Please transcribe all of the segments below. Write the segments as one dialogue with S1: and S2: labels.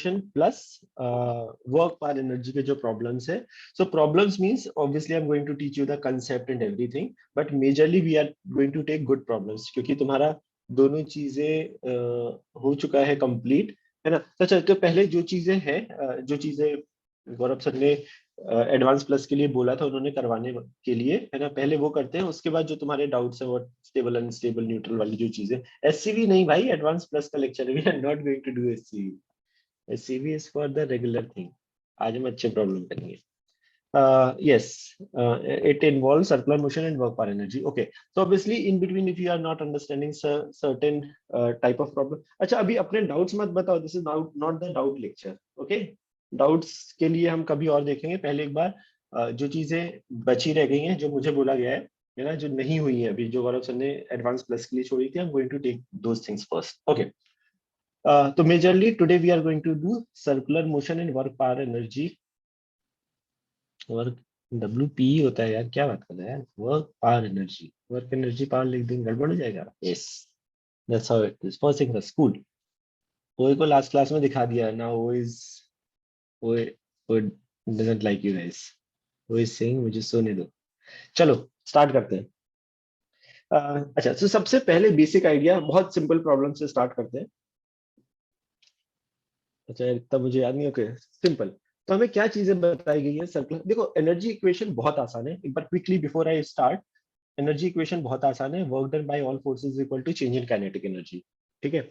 S1: Motion plus work पर energy के जो प्रॉब्लम्स है. So problems means obviously I am going to teach you the concept and everything, but majorly we are going to take good problems, क्योंकि तुम्हारा दोनों चीजें हो चुका है कंप्लीट, है ना. तो चलो, तो पहले जो चीजें हैं, जो चीजें गौरव सर ने एडवांस प्लस के लिए बोला था उन्होंने करवाने के लिए, है ना, पहले वो करते हैं. उसके बाद जो तुम्हारे डाउट्स है वो स्टेबल अनस्टेबल न्यूट्रल वाली जो चीजें. एससीवी नहीं भाई, एडवांस प्लस का लेक्चर है, we are not going to do SCV. SCV is for the regular thing. आज हम अच्छे प्रॉब्लम करेंगे. Yes, it involves circular motion and work per energy. Okay, so obviously in between if you are not understanding certain type of problem. अच्छा, अभी अपने doubts मत बताओ. This is not the doubt lecture. Okay, doubts के लिए हम कभी और देखेंगे. पहले एक बार जो चीजें बची रह गई हैं, जो मुझे बोला गया है ना, जो नहीं हुई है अभी, जो गौरव सर ने एडवांस प्लस के लिए छोड़ी थी, I'm going to take those things first. Okay. तो majorly today we are going to do circular motion and work per energy. Work WP होता है यार, क्या बात कर रहा है यार. Work power energy, work energy power लिख देंगे गड़बड़ हो जाएगा. Yes, that's how it is. First thing school. ओए को लास्ट क्लास में दिखा दिया ना. ओए डजंट लाइक यू गाइस. ओए सेइंग मुझे सोने दो. चलो स्टार्ट करते हैं. अच्छा, तो सबसे पहले बेसिक आइडिया, बहुत सिंपल प्रॉब्लम से स्टार्ट करते हैं. अच्छा, इतना मुझे याद नहीं. Okay, simple. तो हमें क्या चीजें बताई गई है सर्कुलर. देखो, एनर्जी इक्वेशन बहुत आसान है. एक बार quickly before I start, energy equation बहुत आसान है. Work done by all forces equal to change in kinetic energy. ठीक है.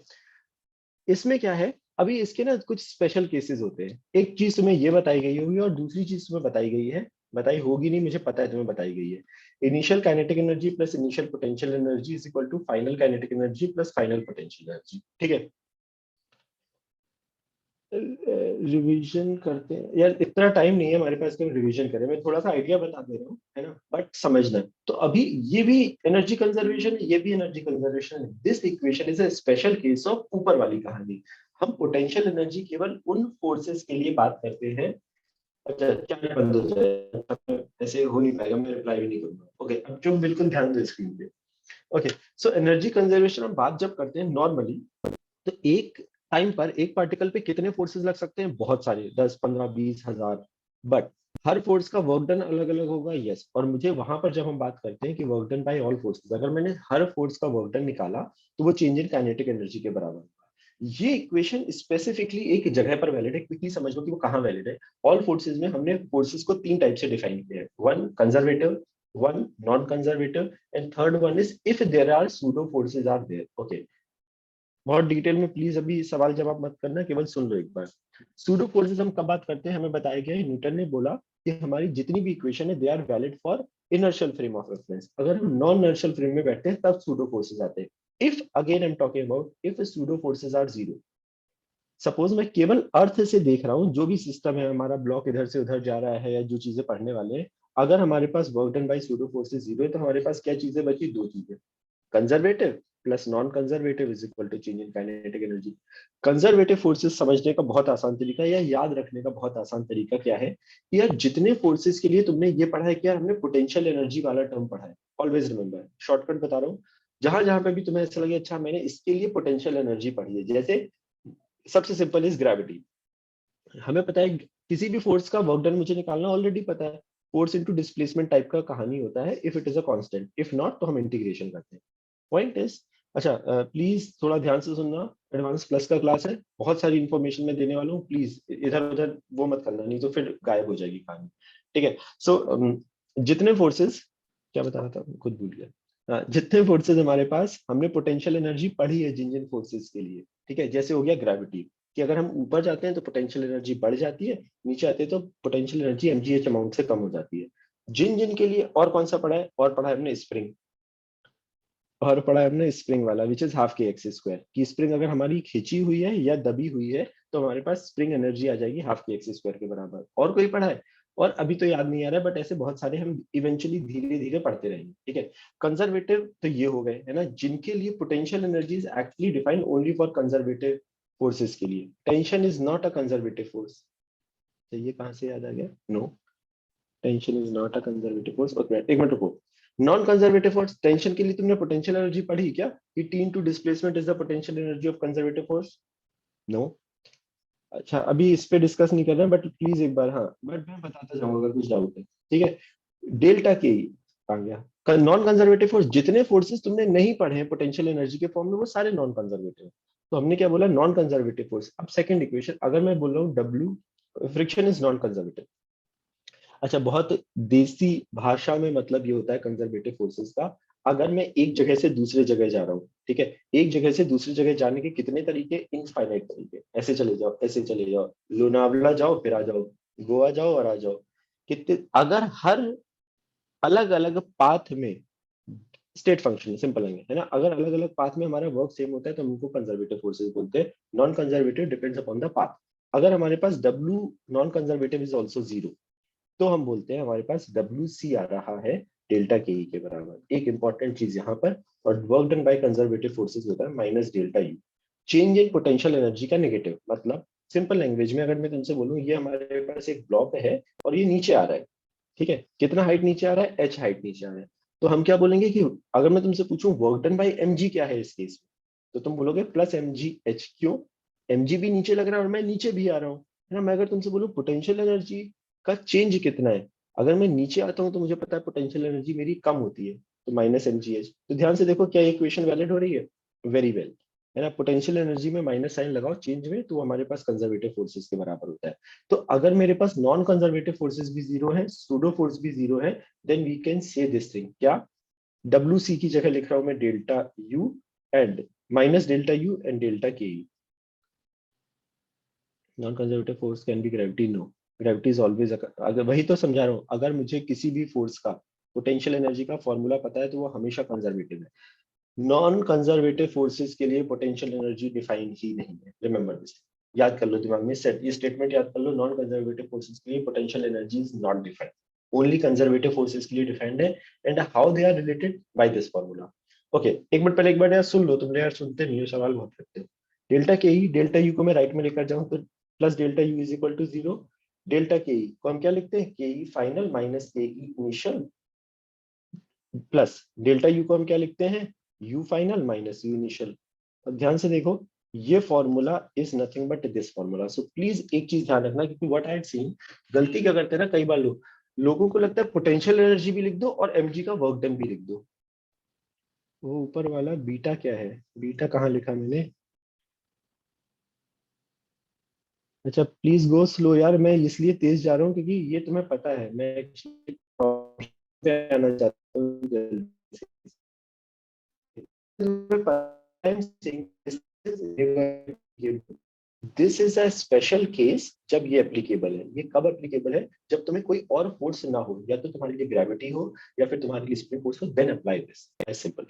S1: इसमें क्या है, अभी इसके ना कुछ स्पेशल केसेस होते हैं. एक चीज तुम्हें ये बताई गई होगी और दूसरी चीज तुम्हें बताई गई है, बताई होगी नहीं मुझे पता है, तुम्हें बताई गई है. Initial kinetic energy plus initial potential energy is equal to final kinetic energy plus final potential energy. ठीक है. रिवीजन करते हैं यार, इतना टाइम नहीं है हमारे पास कि हम रिवीजन करें. मैं थोड़ा सा आइडिया बता दे रहा हूँ, है ना, बट समझना. तो अभी ये भी एनर्जी कंजर्वेशन है, ये भी एनर्जी कंजर्वेशन है. This equation is a special case of ऊपर वाली कहानी. हम पोटेंशियल एनर्जी केवल उन फोर्सेस के लिए बात करते हैं. अच्छा, क्या बंद हो जाए, ऐसे हो नहीं पाएगा, मैं रिप्लाई भी नहीं करूंगा. ओके, अब जो बिल्कुल ध्यान दो स्क्रीन पे. ओके, सो एनर्जी कंजर्वेशन हम बात जब करते हैं नॉर्मली, तो एक टाइम पर एक पार्टिकल पे कितने फोर्सेस लग सकते हैं, बहुत सारे, 10 15 20 हजार. बट हर फोर्स का वर्क डन अलग अलग होगा. यस, और मुझे वहां पर जब हम बात करते हैं कि work done by all forces, अगर मैंने हर फोर्स का वर्क डन निकाला तो वो चेंज इन काइनेटिक एनर्जी के बराबर होगा. ये इक्वेशन स्पेसिफिकली एक जगह पर वैलिड है. क्विकली समझ लो कि वो कहाँ वैलिड है. ऑल फोर्सेस में हमने फोर्सेस को 3 टाइप से डिफाइन किया है. One conservative, one non conservative, and third one is if there are pseudo forces are there. Okay, बहुत डिटेल में प्लीज अभी सवाल जवाब मत करना, केवल सुन लो एक बार. सूडो फोर्सेस हम कब बात करते हैं, हमें बताया गया है, न्यूटन ने बोला कि हमारी जितनी भी इक्वेशन है they are valid for inertial frame of reference. अगर हम नॉन इनर्शियल फ्रेम में बैठते हैं तब सूडो फोर्सेस आते हैं. If again I am talking about if pseudo forces are zero. Suppose मैं केवल अर्थ से देख रहा हूँ, जो भी सिस्टम है हमारा, ब्लॉक इधर से उधर जा रहा है या जो चीजें पढ़ने वाले हैं, अगर हमारे पास work done by pseudo forces zero है तो हमारे पास क्या चीजें बची, 2 चीजें. Conservative plus non conservative is equal to change in kinetic energy. Conservative forces समझने का बहुत आसान तरीका या याद रखने का बहुत आसान तरीका क्या है कि यार जितने फोर्सेस के लिए तुमने ये पढ़ा है कि यार हमने पोटेंशियल एनर्जी वाला टर्म पढ़ा है. ऑलवेज रिमेंबर, शॉर्टकट बता रहा हूँ, जहां जहां पे भी तुम्हें ऐसा लगे अच्छा मैंने इसके लिए पोटेंशियल एनर्जी पढ़ी है, जैसे सबसे सिंपल इज ग्रेविटी. हमें पता है किसी भी फोर्स का वर्क डन मुझे निकालना ऑलरेडी पता है. फोर्स इनटू डिस्प्लेसमेंट टाइप का कहानी होता है if it is a constant. If not तो हम इंटीग्रेशन करते हैं. पॉइंट इज, अच्छा प्लीज थोड़ा ध्यान से सुनना, एडवांस प्लस का क्लास है, बहुत सारी इंफॉर्मेशन मैं देने वाला हूँ. प्लीज इधर उधर वो मत करना, नहीं तो फिर गायब हो जाएगी कहानी. ठीक है. सो जितने फोर्सेस, क्या बता रहा था खुद भूल गया. जितने फोर्सेस हमारे पास, हमने पोटेंशियल एनर्जी पढ़ी है जिन जिन फोर्सेस के लिए. ठीक है, जैसे हो गया ग्रेविटी, कि अगर हम ऊपर जाते हैं तो पोटेंशियल एनर्जी बढ़ जाती है, नीचे आते हैं तो पोटेंशियल एनर्जी mgh अमाउंट से कम हो जाती है. जिन जिन के लिए और कौन सा पढ़ा है, और पढ़ा है हमने स्प्रिंग, और पढ़ा है हमने स्प्रिंग वाला विच इज हाफ के एक्स स्क्वायर. की स्प्रिंग अगर हमारी खींची हुई है या दबी हुई है तो हमारे पास स्प्रिंग एनर्जी आ जाएगी हाफ के एक्स स्क्वायर के बराबर. और कोई पढ़ा है, और अभी तो याद नहीं आ रहा है, बट ऐसे बहुत सारे हम इवेंचुअली धीरे धीरे पढ़ते रहेंगे. ठीक है. कंजर्वेटिव तो ये हो गए, है ना, जिनके लिए potential energy is actually defined only for conservative forces के लिए. Tension is not a conservative force. तो ये कहां से याद आ गया, no, tension is not a conservative force. Okay, एक मिनट रुको. नॉन कंजर्वेटिव फोर्स, टेंशन के लिए तुमने पोटेंशियल एनर्जी पढ़ी क्या, कि T into displacement is the potential energy of conservative force. No. अच्छा अभी इस पे डिस्कस नहीं कर रहे हैं, बट प्लीज एक बार, हाँ बट मैं बताता जाऊंगा अगर कुछ डाउट है, ठीक है। डेल्टा के आ गया नॉन कंजर्वेटिव फोर्स, जितने फोर्सेस तुमने नहीं पढ़े हैं पोटेंशियल एनर्जी के फॉर्म में वो सारे नॉन कंजर्वेटिव। तो हमने क्या बोला, नॉन कंजर्वेटिव फोर्स। अब सेकंड इक्वेशन अगर मैं बोल रहा हूँ W, friction is non conservative. अच्छा बहुत देसी भाषा में मतलब ये होता है कंजर्वेटिव फोर्सेस का, अगर मैं एक जगह से दूसरे जगह जा रहा हूँ, ठीक है, एक जगह से दूसरी जगह जाने के कितने तरीके, इनफाइनाइट तरीके, ऐसे चले जाओ ऐसे चले जाओ, लोनावला जाओ फिर आ जाओ, गोवा जाओ और आ जाओ, कितने, अगर हर अलग अलग पाथ में, स्टेट फंक्शन सिंपल है ना, अगर अलग अलग पाथ में हमारा वर्क सेम होता है तो हम उनको कंजर्वेटिव फोर्सेस बोलते हैं। Non conservative depends upon the path. अगर हमारे पास W non conservative is also zero, तो हम बोलते हैं हमारे पास डब्ल्यू सी आ रहा है डेल्टा के ई के बराबर। एक इंपॉर्टेंट चीज यहाँ पर, और work done by conservative forces होता है minus delta you. Change in potential energy का नेगेटिव मतलब, सिंपल लैंग्वेज में अगर मैं तुमसे बोलूं ये हमारे पास एक ब्लॉक है और ये नीचे आ रहा है, ठीक है, कितना हाइट नीचे आ रहा है, एच हाइट नीचे आ रहा है, तो हम क्या बोलेंगे कि अगर मैं तुमसे पूछूं work done by M G क्या है इस केस में, तो तुम बोलोगे प्लस एम जी एच। क्यों, एम जी भी नीचे लग रहा है और मैं नीचे भी आ रहा हूँ, है ना। मैं अगर तुमसे बोलूं पोटेंशियल एनर्जी का चेंज कितना है, अगर मैं नीचे आता हूँ तो मुझे पता है पोटेंशियल एनर्जी मेरी कम होती है, तो माइनस एम जी एच। तो ध्यान से देखो क्या ये इक्वेशन वैलिड हो रही है, वेरी वेल, है ना। पोटेंशियल एनर्जी में माइनस साइन लगाओ चेंज में, तो हमारे पास कंजर्वेटिव फोर्सेस के बराबर होता है। तो अगर मेरे पास नॉन कंजर्वेटिव फोर्सेस भी जीरो है, सूडो फोर्स भी जीरो है, then we can say this thing, क्या, डब्ल्यू सी की जगह लिख रहा हूं मैं delta U and minus delta U and delta K U. Non conservative force can be gravity, no, gravity is always, अगर वही तो समझा रहा हूँ, अगर मुझे किसी भी फोर्स का पोटेंशियल एनर्जी का फॉर्मूला पता है तो वो हमेशा कंजर्वेटिव है। नॉन कंजर्वेटिव फोर्सेस के लिए पोटेंशियल एनर्जी डिफाइन ही नहीं है, रिमेंबर दिस, याद कर लो दिमाग में, सेट ये स्टेटमेंट याद कर लो, नॉन कंजर्वेटिव फोर्सेस के लिए potential energy is not defined, only conservative forces के लिए डिफाइंड है, and how they are related by this formula. Okay एक मिनट पहले एक बार यार सुन लो, तुमने यार सुनते नहीं हो, सवाल बहुत करते हो। डेल्टा के ई, डेल्टा यू को मैं राइट में लेकर जाऊं तो plus delta U is equal to zero, delta K E को हम क्या लिखते हैं, के ई फाइनल माइनस के ई इनिशियल, प्लस डेल्टा यू को हम क्या लिखते हैं, you final minus you initial. अब ध्यान से देखो, ये formula is nothing but this formula. So please एक चीज ध्यान रखना, क्योंकि व्हाट आई हैड सीन, गलती क्या करते हैं ना कई बार लोगों को लगता है पोटेंशियल एनर्जी भी लिख दो और एमजी का वर्क डन भी लिख दो। वो ऊपर वाला बीटा क्या है, बीटा कहाँ लिखा मैंने, अच्छा प्लीज गो स्लो यार, मैं इसलिए तेज जा रहा हूँ क्योंकि ये तुम्हें पता है मैं actually पे आना चाहता हूँ जल्दी से। तुम्हें पता है, I'm saying this is a special case जब ये एप्लीकेबल है। ये कब एप्लीकेबल है, जब तुम्हें कोई और फोर्स ना हो, या तो तुम्हारे लिए ग्रेविटी हो या फिर तुम्हारे लिए स्प्रिंग फोर्स हो, then apply this, as simple.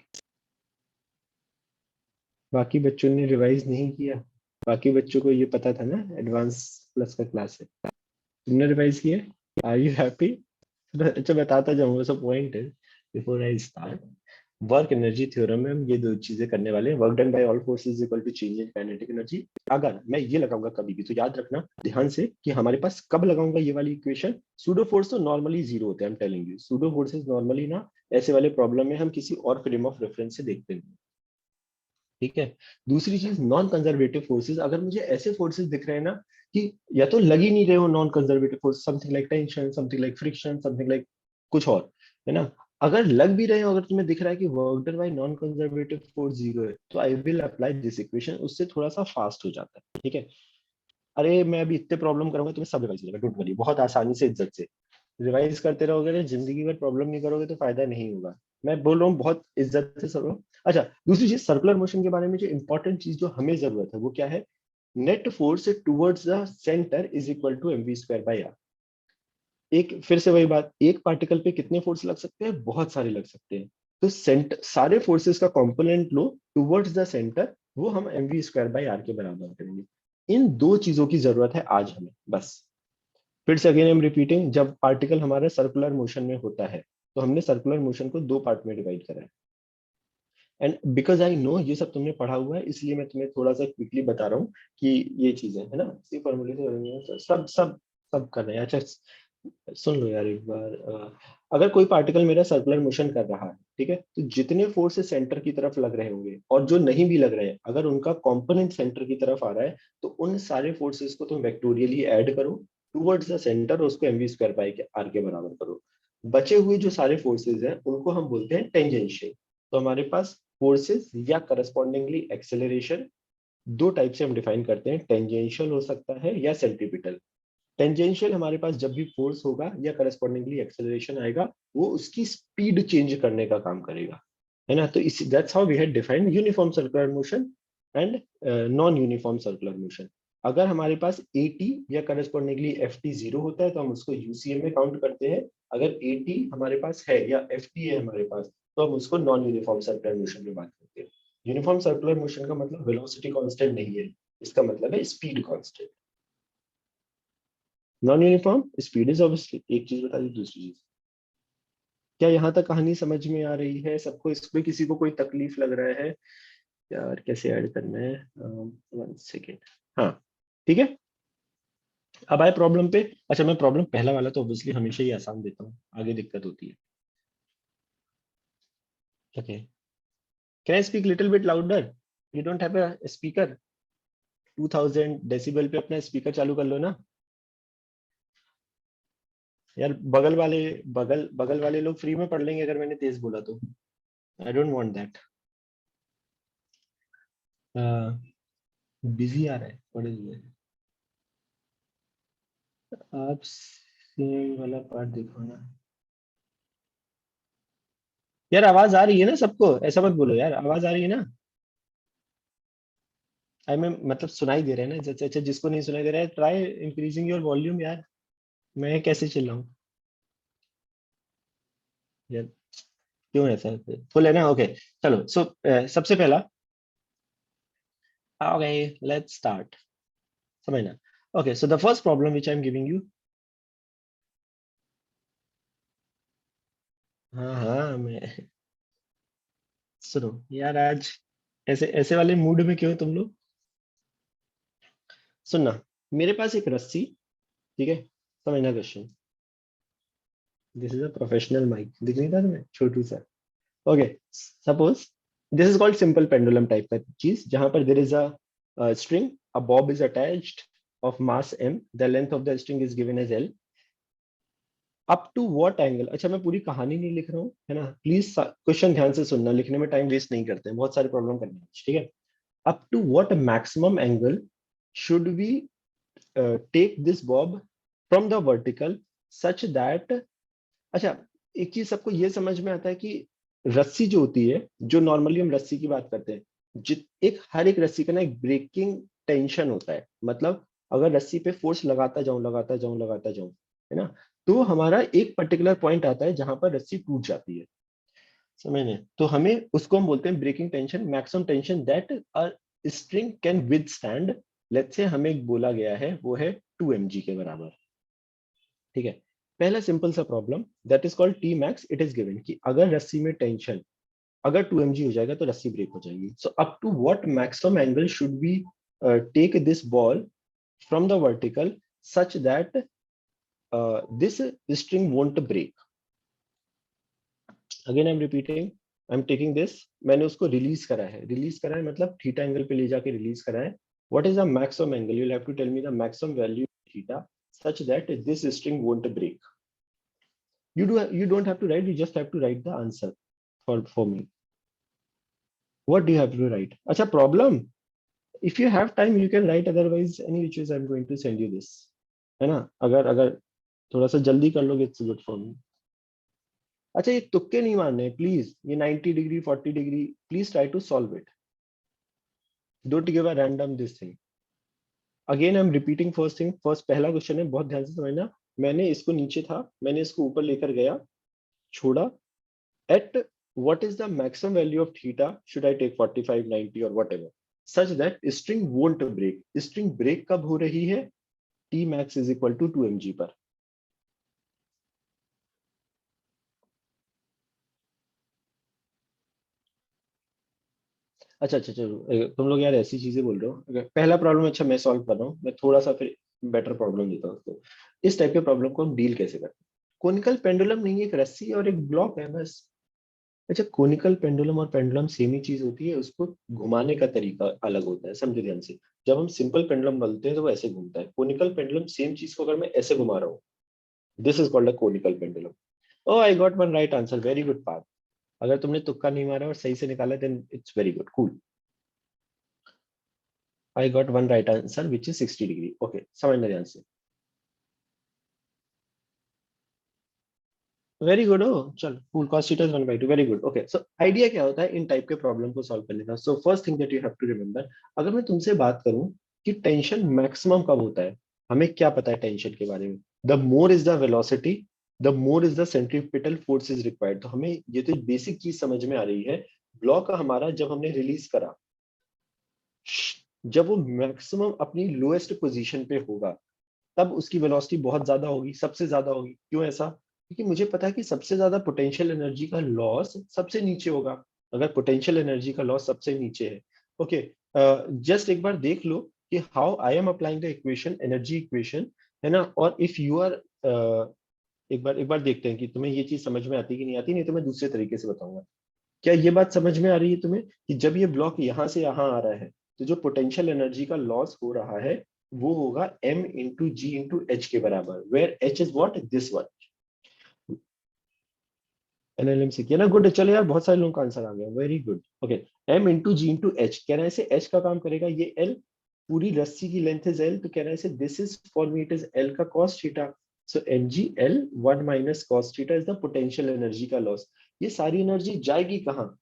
S1: बाकी बच्चों ने रिवाइज नहीं किया, बाकी बच्चों को ये पता था ना एडवांस प्लस का क्लास है, तुमने रिवाइज किया, आर यू हैप्पी। अच्छा बताता जाऊंगा, सब पॉइंट है before I start. Work energy theorem में हम ये दो चीजें करने वाले हैं, work done by all forces equal to change in kinetic energy. अगर मैं ये लगाऊंगा कभी भी तो याद रखना ध्यान से कि हमारे पास कब लगाऊंगा ये वाली इक्वेशन, सूडो फोर्स तो नॉर्मली जीरो होते हैं, आई am telling you, pseudo forces normally ना ऐसे वाले प्रॉब्लम में हम किसी और फ्रेम ऑफ रेफरेंस से देखते हैं, ठीक है। दूसरी चीज नॉन कंजर्वेटिव फोर्सेस, अगर मुझे ऐसे फोर्सेस दिख रहे हैं ना कि या तो लग ही नहीं रहे हो non conservative force, something like tension, something like friction, something like कुछ और, है ना, अगर लग भी रहे हो, अगर तुम्हें दिख रहा है कि work done bye non conservative force zero है, तो I will apply this equation, उससे थोड़ा सा फास्ट हो जाता है, ठीक है। अरे मैं अभी इतने प्रॉब्लम करूंगा तुम्हें सब रिवाइज होगा, डोंट वरी, बहुत आसानी से इज्जत से रिवाइज करते रहोगे ना, जिंदगी भर प्रॉब्लम नहीं करोगे तो फायदा नहीं होगा। मैं बोल रहा हूँ बहुत इज्जत से सब। अच्छा दूसरी चीज सर्कुलर मोशन के बारे में जो इंपॉर्टेंट चीज जो हमें जरूरत है वो क्या है, net force towards the centre is equal to M V square by R. एक फिर से वही बात, एक पार्टिकल पे कितने फोर्स लग सकते हैं, बहुत सारे लग सकते हैं, तो सेंटर सारे फोर्सेस का कंपोनेंट लो टुवर्ड्स द सेंटर, वो हम M V square by R के बराबर करेंगे। इन दो चीजों की जरूरत है आज हमें बस। फिर से अगेन आई एम रिपीटिंग, जब पार्टिकल हमारे सर्कुलर मोशन में होता है तो हमने सर्कुलर मोशन को दो पार्ट में डिवाइड करा है, एंड बिकॉज आई नो ये सब तुमने पढ़ा हुआ है इसलिए मैं तुम्हें थोड़ा सा क्विकली बता रहा हूँ कि ये चीजें है ना, इसी फॉर्मूले से सब सब सब कर रहे हैं। अच्छा सुन लो यार एक बार, अगर कोई पार्टिकल मेरा सर्कुलर मोशन कर रहा है, ठीक है, तो जितने फोर्सेस सेंटर की तरफ लग रहे होंगे और जो नहीं भी लग रहे हैं, अगर उनका कंपोनेंट सेंटर की तरफ आ रहा है, तो उन सारे फोर्सेस को तुम वेक्टोरियली ऐड करो टुवर्ड्स द सेंटर, उसको mv स्क्वायर पाई के आर के बराबर करो। बचे हुए जो सारे फोर्सेस हैं उनको हम बोलते हैं टेंजेंशियल। तो हमारे पास फोर्सेस या करस्पॉन्डिंगली एक्सेलरेशन दो टाइप से हम डिफाइन करते हैं, टेंजेंशियल हो सकता है या सेंट्रीपिटल। टेंजेंशियल हमारे पास जब भी फोर्स होगा या करस्पॉन्डिंगली एक्सेलरेशन आएगा, वो उसकी स्पीड चेंज करने का काम करेगा, है ना। तो इस that's how we had defined uniform circular motion and non uniform circular motion. अगर हमारे पास एटी या करस्पॉन्डिंगली एफ टी जीरो होता है तो हम उसको यूसीएम में काउंट करते हैं। अगर एटी हमारे पास है या एफ टी है हमारे पास, तो हम उसको नॉन यूनिफॉर्म सर्कुलर मोशन में बात करते हैं। यूनिफॉर्म सर्कुलर मोशन का मतलब वेलोसिटी कांस्टेंट नहीं है, इसका मतलब है speed constant. Non uniform speed is obviously, एक चीज बता दी, दूसरी चीज। क्या यहाँ तक कहानी समझ में आ रही है सबको? इसमें किसी को कोई तकलीफ लग रहा है यार? कैसे ऐड करना है? 1 सेकेंड। हाँ, ठीक है। अब आए प्रॉब्लम पे। अच्छा, मैं प्रॉब्लम पहला वाला तो ऑब्वियसली हमेशा ही आसान देता हूँ, आगे दिक्कत होती है। Okay, can I speak little bit louder? You don't have a speaker? 2000 decibel पे अपना स्पीकर चालू कर लो ना यार। बगल वाले लोग फ्री में पढ़ लेंगे अगर मैंने तेज बोला तो। I don't want that. Busy आ रहा है, पढ़ लीजिए। आप सेम वाला पार्ट देखो ना यार। आवाज आ रही है ना सबको? ऐसा मत बोलो यार, आवाज आ रही है ना? आई मैं मतलब सुनाई दे रहा है ना? अच्छा अच्छा, जिसको नहीं सुनाई दे रहा है ट्राई इंक्रीजिंग योर वॉल्यूम यार। मैं कैसे चिल्लाऊं यार? क्यों ऐसा? फुल है ना? ओके, चलो। सो सबसे पहला, ओके लेट्स स्टार्ट। समझना। Okay, so the first problem which I am giving you. हाँ हाँ, मैं सुनो यार, आज ऐसे ऐसे वाले मूड में क्यों तुम लोग? सुनना, मेरे पास एक रस्सी, ठीक है, समझना question. This is a professional mic, दिख नहीं था तुम्हें छोटू सा? Okay, suppose this is called simple pendulum type का चीज, जहां पर there is a string, a bob is attached of mass m, the length of the string is given as l, up to what angle। अच्छा, मैं पूरी कहानी नहीं लिख रहा हूँ, है ना, प्लीज क्वेश्चन ध्यान से सुनना, लिखने में टाइम वेस्ट नहीं करते हैं, बहुत सारे प्रॉब्लम करने हैं, ठीक है। up to what maximum angle should we take this bob from the vertical such that। अच्छा, एक चीज सबको ये समझ में आता है कि रस्सी जो होती है, जो नॉर्मली हम रस्सी की बात करते हैं, एक हर एक रस्सी का ना एक ब्रेकिंग टेंशन होता है। मतलब अगर रस्सी पे फोर्स लगाता जाऊं, है ना, तो हमारा एक पर्टिकुलर पॉइंट आता है जहां पर रस्सी टूट जाती है। समझ, तो हमें उसको हम बोलते हैं breaking tension, maximum tension that a string can withstand. Let's say हमें बोला गया है वो है 2 mg के बराबर, ठीक है। पहला सिंपल सा problem, that is called T max, it is given कि अगर रस्सी में टेंशन अगर 2 mg हो जाएगा तो रस्सी ब्रेक हो जाएगी। So up to what maximum angle should be take this ball from the vertical such that this string won't break. Again I am repeating, I am taking this, मैंने उसको release करा है, रिलीज करा है मतलब theta angle पे ले जाके रिलीज करा है। What is the maximum angle? You have to tell me the maximum value theta such that this string won't break. You don't have to write, you just have to write the answer for me. What do you have to write? Acha, problem, if you have time you can write, otherwise any which ways I'm going to send you this, है ना। अगर अगर थोड़ा सा जल्दी कर लोगे it's good for me. अच्छा, ये तुक्के नहीं मारने प्लीज, ये 90 degree 40 degree, please try to solve it, don't give a random this thing. Again I am repeating first thing, first पहला क्वेश्चन है, बहुत ध्यान से समझना। मैंने इसको नीचे था, मैंने इसको ऊपर लेकर गया, छोड़ा, at what is the maximum value of theta should I take 45 90 or whatever such that string won't break। string break कब हो रही है? t max is equal to 2 mg पर। अच्छा अच्छा चलो, तुम लोग यार ऐसी चीजें बोल रहे हो। पहला प्रॉब्लम अच्छा मैं सॉल्व कर रहा हूँ, मैं थोड़ा सा फिर बेटर प्रॉब्लम देता हूँ उसको। इस टाइप के प्रॉब्लम को हम डील कैसे करते हैं? कोनिकल पेंडुलम नहीं, एक रस्सी और एक ब्लॉक है बस। अच्छा, कोनिकल पेंडुलम और पेंडुलम सेम ही चीज होती है, उसको घुमाने का तरीका अलग होता है, समझो ध्यान से। जब हम सिंपल पेंडुलम बोलते हैं तो वो ऐसे घूमता है, कोनिकल पेंडुलम सेम चीज को अगर मैं ऐसे घुमा रहा हूँ, this is called a conical pendulum. Oh I got one right answer, very good Parth. अगर तुमने तुक्का नहीं मारा और सही से निकाला then it's very good, cool. I got one right answer which is 60 degree. Okay, समझना ध्यान से। वेरी गुड हो, चल cool, cos theta is 1/2, very good. Okay, so idea क्या होता है इन टाइप के प्रॉब्लम को सॉल्व करने का? So first thing that you have to remember, अगर मैं तुमसे बात करूं कि टेंशन मैक्सिमम कब होता है, हमें क्या पता है टेंशन के बारे में? The more is the velocity, the more is the centripetal force is required. तो हमें ये तो बेसिक चीज समझ में आ रही है। ब्लॉक हमारा जब हमने रिलीज करा, जब वो मैक्सिमम अपनी लोएस्ट पोजीशन पे होगा, तब उसकी वेलोसिटी बहुत ज्यादा होगी, सबसे ज्यादा होगी। क्यों ऐसा? क्योंकि मुझे पता है कि सबसे ज्यादा पोटेंशियल एनर्जी का लॉस सबसे नीचे होगा। अगर पोटेंशियल एनर्जी का लॉस सबसे नीचे है, ओके, जस्ट एक बार देख लो कि how I am applying the equation, energy equation, है ना? और इफ यू आर, एक बार देखते हैं कि तुम्हें ये चीज समझ में आती कि नहीं आती, नहीं तो मैं दूसरे तरीके से बताऊंगा। क्या ये बात समझ में आ रही है तुम्हें कि जब ये ब्लॉक यहाँ से यहाँ आ रहा है, तो जो पोटेंशियल एनर्जी का लॉस हो रहा है वो होगा m into G into H के बराबर, where h is what, this one. NLM से किया ना, गुड। चलो यार, बहुत सारे लोगों का आंसर आ गया, very good. Okay, m into G into H, कहना है इसे h का काम करेगा, ये l, पूरी रस्सी की लेंथ इज l, तो कहना है इसे this is for me it is l का cos theta. So mg l 1 minus cos theta is the potential energy का लॉस। ये सारी एनर्जी जाएगी कहाँ?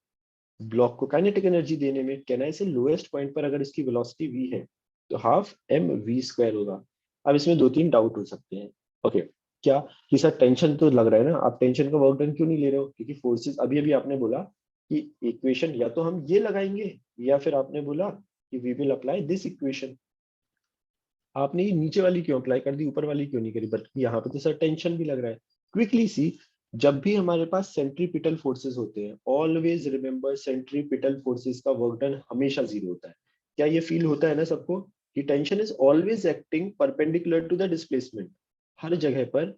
S1: ब्लॉक को काइनेटिक एनर्जी देने में। कहना है इसे लोएस्ट पॉइंट पर अगर इसकी वेलोसिटी v है तो हाफ एम वी स्क्वायर होगा। अब इसमें दो तीन डाउट हो सकते हैं। ओके, क्या कि सर टेंशन तो लग रहा है ना, आप टेंशन का वर्क डन क्यों नहीं ले रहे हो? क्योंकि फोर्सेस, अभी अभी आपने बोला कि इक्वेशन या तो हम ये लगाएंगे, या फिर आपने बोला कि we will apply this equation. आपने ये नीचे वाली क्यों अप्लाई कर दी, ऊपर वाली क्यों नहीं करी? बल्कि यहाँ पे तो सर टेंशन भी लग रहा है। क्विकली सी, जब भी हमारे पास सेंट्रीपिटल फोर्सेस होते हैं, ऑलवेज रिमेंबर सेंट्रीपिटल फोर्सेस का वर्क डन हमेशा जीरो होता है। क्या ये फील होता है ना सबको कि tension is always acting perpendicular to the displacement? हर जगह पर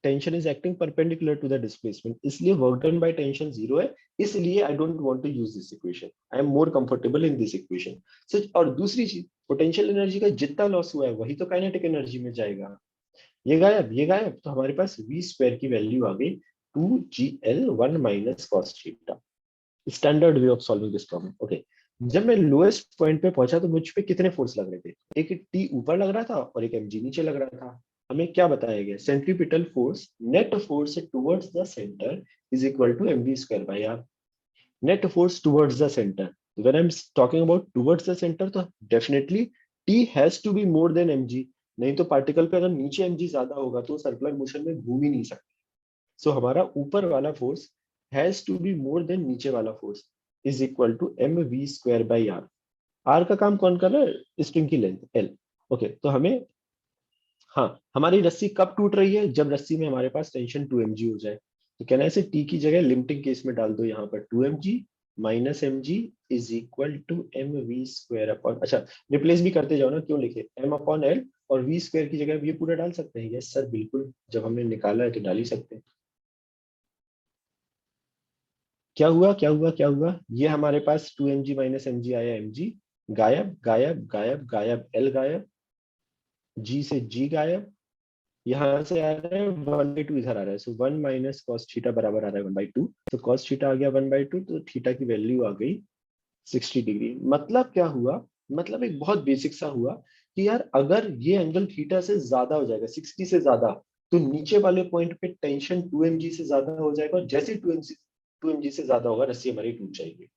S1: tension is acting perpendicular to the displacement, इसलिए work done by tension zero है। इसलिए I don't want to use this equation, I am more comfortable in this equation. So और दूसरी चीज, potential energy का जितना लॉस हुआ है वही तो काइनेटिक एनर्जी में जाएगा। ये गायब, ये गायब, तो हमारे पास वी स्क्वायर की वैल्यू आ गई 2gl 1 minus cos theta. Standard way of solving this problem. Okay, जब मैं लोएस्ट पॉइंट पे पहुंचा तो मुझ पे कितने फोर्स लग रहे थे? एक टी ऊपर लग रहा था और एक mg नीचे लग रहा था। हमें क्या बताया गया? Centripetal force, net force towards the centre is equal to mv square by r। Net force towards the center, when I am talking about towards the center, तो definitely T has to be more than mg। नहीं तो particle पे अगर नीचे mg ज्यादा होगा तो circular motion में घूम ही नहीं सकता। सो हमारा ऊपर वाला force has to be more than नीचे वाला force, is equal to M V square by R. R का काम कौन कर रहा है? स्ट्रिंग की लेंथ एल। ओके, तो हमें, हाँ, हमारी रस्सी कब टूट रही है? जब रस्सी में हमारे पास टेंशन 2mg हो जाए। तो कहना है इसे टी की जगह लिमिटिंग केस में डाल दो, यहाँ पर 2mg minus mg is equal to M V square upon, अच्छा रिप्लेस भी करते जाओ ना, क्यों लिखे m अपॉन एल, और वी स्क्वायर की जगह ये पूरा डाल सकते हैं। यस सर, बिल्कुल, जब हमने निकाला है तो डाल ही सकते हैं। क्या हुआ, क्या हुआ, क्या हुआ? ये हमारे पास 2mg माइनस mg आया, mg गायब, गायब, गायब, गायब, एल गायब, जी से जी गायब, यहाँ से आ रहा है 1/2, इधर आ रहा है। सो 1 माइनस कॉस थीटा बराबर आ रहा है 1/2। तो कॉस थीटा आ गया 1/2, तो थीटा की वैल्यू आ गई 60 डिग्री। मतलब क्या हुआ? मतलब एक बहुत बेसिक सा हुआ कि यार अगर ये एंगल थीटा से ज्यादा हो जाएगा, 60 से ज्यादा, तो नीचे वाले पॉइंट पे टेंशन 2mg से ज्यादा हो जाएगा, और जैसे 2mg से ज्यादा होगा रस्सी हमारी टूट जाएगी।